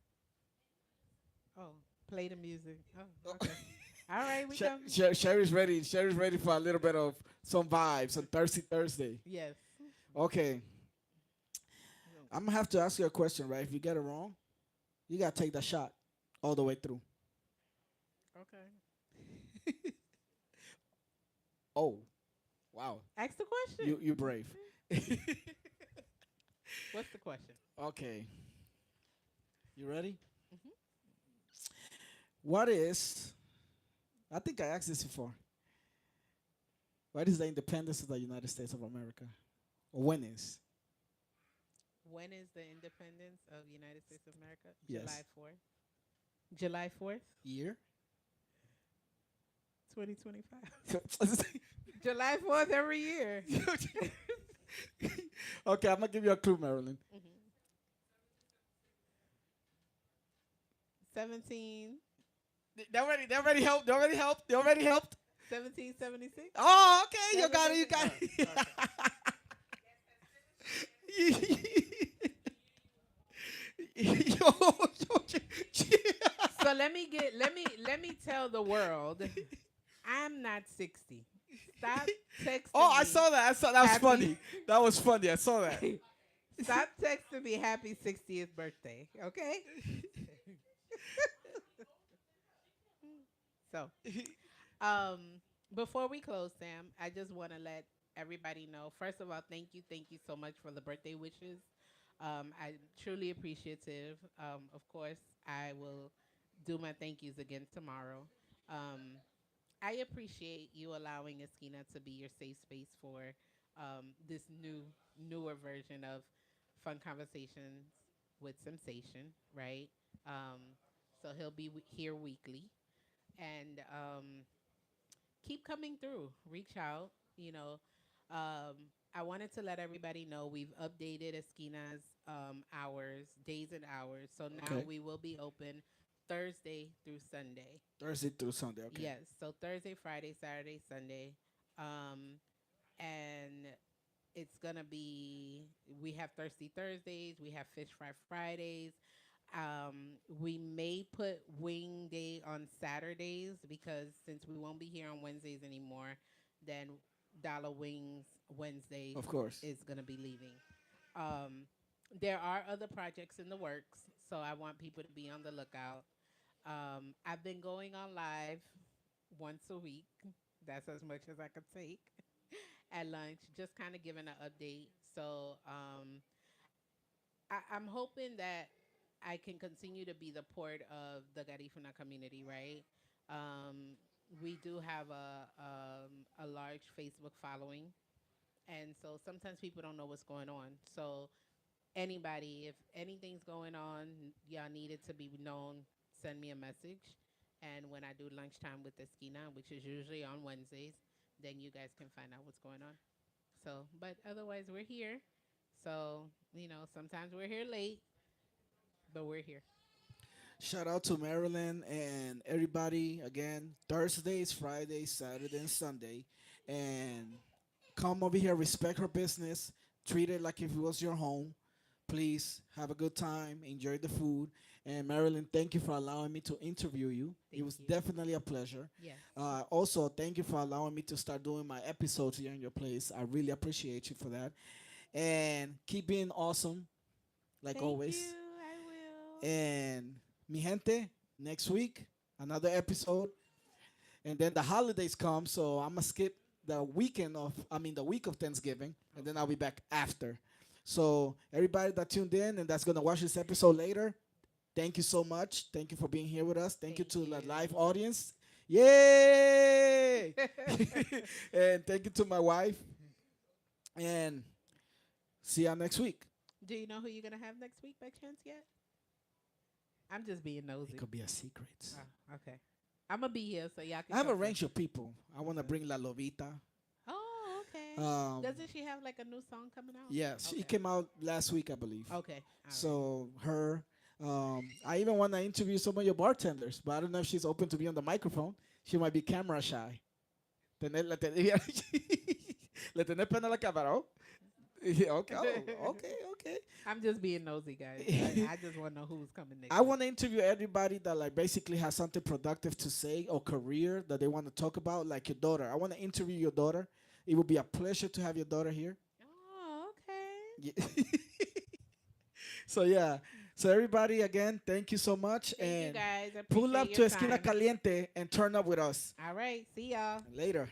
[SPEAKER 1] Oh, play the music. Oh,
[SPEAKER 2] Oh,
[SPEAKER 1] okay. All right, we come.
[SPEAKER 2] Sherry's ready. Sherry's ready for a little bit of some vibes on Thirsty Thursday.
[SPEAKER 1] Yes.
[SPEAKER 2] Okay. I'm gonna have to ask you a question, right? If you get it wrong, you gotta take the shot all the way through.
[SPEAKER 1] Okay.
[SPEAKER 2] Oh, wow.
[SPEAKER 1] Ask the
[SPEAKER 2] You
[SPEAKER 1] question.
[SPEAKER 2] you brave.
[SPEAKER 1] What's the question?
[SPEAKER 2] Okay. You ready?
[SPEAKER 1] Hmm.
[SPEAKER 2] What is I think I asked this before. What is the independence of the United States of America? Or when is?
[SPEAKER 1] When is the independence of the United States of America?
[SPEAKER 2] Yes.
[SPEAKER 1] July 4th. July 4th,
[SPEAKER 2] Year?
[SPEAKER 1] 2025. July 4th every year.
[SPEAKER 2] Okay, I'm gonna give you a clue, Marilyn.
[SPEAKER 1] Hmm. 17,
[SPEAKER 2] They already helped. They already helped. They already helped.
[SPEAKER 1] 1776?
[SPEAKER 2] Oh, okay. You got it. You
[SPEAKER 1] 76?
[SPEAKER 2] got
[SPEAKER 1] Oh, okay.
[SPEAKER 2] it. Yo,
[SPEAKER 1] So let me tell the world I'm not 60. Stop
[SPEAKER 2] oh,
[SPEAKER 1] texting
[SPEAKER 2] I
[SPEAKER 1] me
[SPEAKER 2] saw that. I saw that was
[SPEAKER 1] happy.
[SPEAKER 2] funny. That was funny. I saw that.
[SPEAKER 1] Stop texting me happy 60th birthday, okay? So, um, before we close, Sam, I just want to let everybody know. First of all, thank you so much for the birthday wishes. I'm truly appreciative. Of course, I will do my thank yous again tomorrow. Um, I appreciate you allowing Esquina to be your safe space for this newer version of fun conversations with Samsation, right? So he'll be here weekly, and keep coming through. Reach out. I wanted to let everybody know we've updated Esquina's hours, days and hours. So now
[SPEAKER 2] Okay.
[SPEAKER 1] we will be open Thursday through Sunday.
[SPEAKER 2] Thursday through Sunday. Okay.
[SPEAKER 1] Yes. So Thursday, Friday, Saturday, Sunday. Um, and it's gonna be we have Thirsty Thursdays, we have Fish Fry Fridays. We may put Wing Day on Saturdays because since we won't be here on Wednesdays anymore, then Dollar Wings Wednesday
[SPEAKER 2] Of course.
[SPEAKER 1] is gonna be leaving. Um, there are other projects in the works, so I want people to be on the lookout. I've been going on live once a week. That's as much as I could take at lunch, just kind of giving an update. So I'm hoping that I can continue to be the port of the Garifuna community, right? Um, we do have a large Facebook following, and so sometimes people don't know what's going on. So anybody, if anything's going on, y'all need it to be known, send me a message. And when I do lunchtime with Esquina, which is usually on Wednesdays, then you guys can find out what's going on. So, but otherwise, we're here. So, sometimes we're here late, but we're here.
[SPEAKER 2] Shout out to Maryland and everybody again. Thursdays, Fridays, Saturday, and Sunday. And come over here, respect her business, treat it like if it was your home. Please have a good time, enjoy the food. And Marilyn, thank you for allowing me to interview you. It
[SPEAKER 1] Thank
[SPEAKER 2] was
[SPEAKER 1] you.
[SPEAKER 2] definitely a pleasure.
[SPEAKER 1] Yes.
[SPEAKER 2] Also, thank you for allowing me to start doing my episodes here in your place. I really appreciate you for that. And keep being awesome, like
[SPEAKER 1] Thank you.
[SPEAKER 2] always.
[SPEAKER 1] I will.
[SPEAKER 2] And mi gente, next week, another episode. And then the holidays come, so I'm gonna skip the week of Thanksgiving, and then I'll be back after. So everybody that tuned in and that's gonna watch this episode later, thank you so much. Thank you for being here with us. Thank you
[SPEAKER 1] Thank
[SPEAKER 2] to the
[SPEAKER 1] you.
[SPEAKER 2] live audience. Yay! And thank you to my wife. And see y'all next week.
[SPEAKER 1] Do you know who you're gonna have next week by chance yet? I'm just being
[SPEAKER 2] It
[SPEAKER 1] nosy.
[SPEAKER 2] could be a secret.
[SPEAKER 1] Okay. I'm gonna be here so y'all can.
[SPEAKER 2] I have a
[SPEAKER 1] come
[SPEAKER 2] range of people. I want to bring La Lobita.
[SPEAKER 1] Oh, okay. Doesn't she have like a new song coming out?
[SPEAKER 2] Yeah, she
[SPEAKER 1] Okay.
[SPEAKER 2] came out last week, I believe.
[SPEAKER 1] Okay. All right.
[SPEAKER 2] So her, I even want to interview some of your bartenders, but I don't know if she's open to be on the microphone. She might be camera shy. Le tenés pena a la cámara, oh? Yeah, okay, okay.
[SPEAKER 1] I'm just being nosy, guys. I just want to know who's coming next.
[SPEAKER 2] I want to interview everybody that like basically has something productive to say or career that they want to talk about, like your daughter. I want to interview your daughter. It would be a pleasure to have your daughter here.
[SPEAKER 1] Oh, okay.
[SPEAKER 2] Yeah. So yeah. So everybody again, thank you so much.
[SPEAKER 1] Thank you
[SPEAKER 2] And
[SPEAKER 1] guys. I
[SPEAKER 2] pull up
[SPEAKER 1] appreciate
[SPEAKER 2] to
[SPEAKER 1] your
[SPEAKER 2] Esquina
[SPEAKER 1] time.
[SPEAKER 2] Caliente and turn up with us.
[SPEAKER 1] All right. See y'all.
[SPEAKER 2] Later.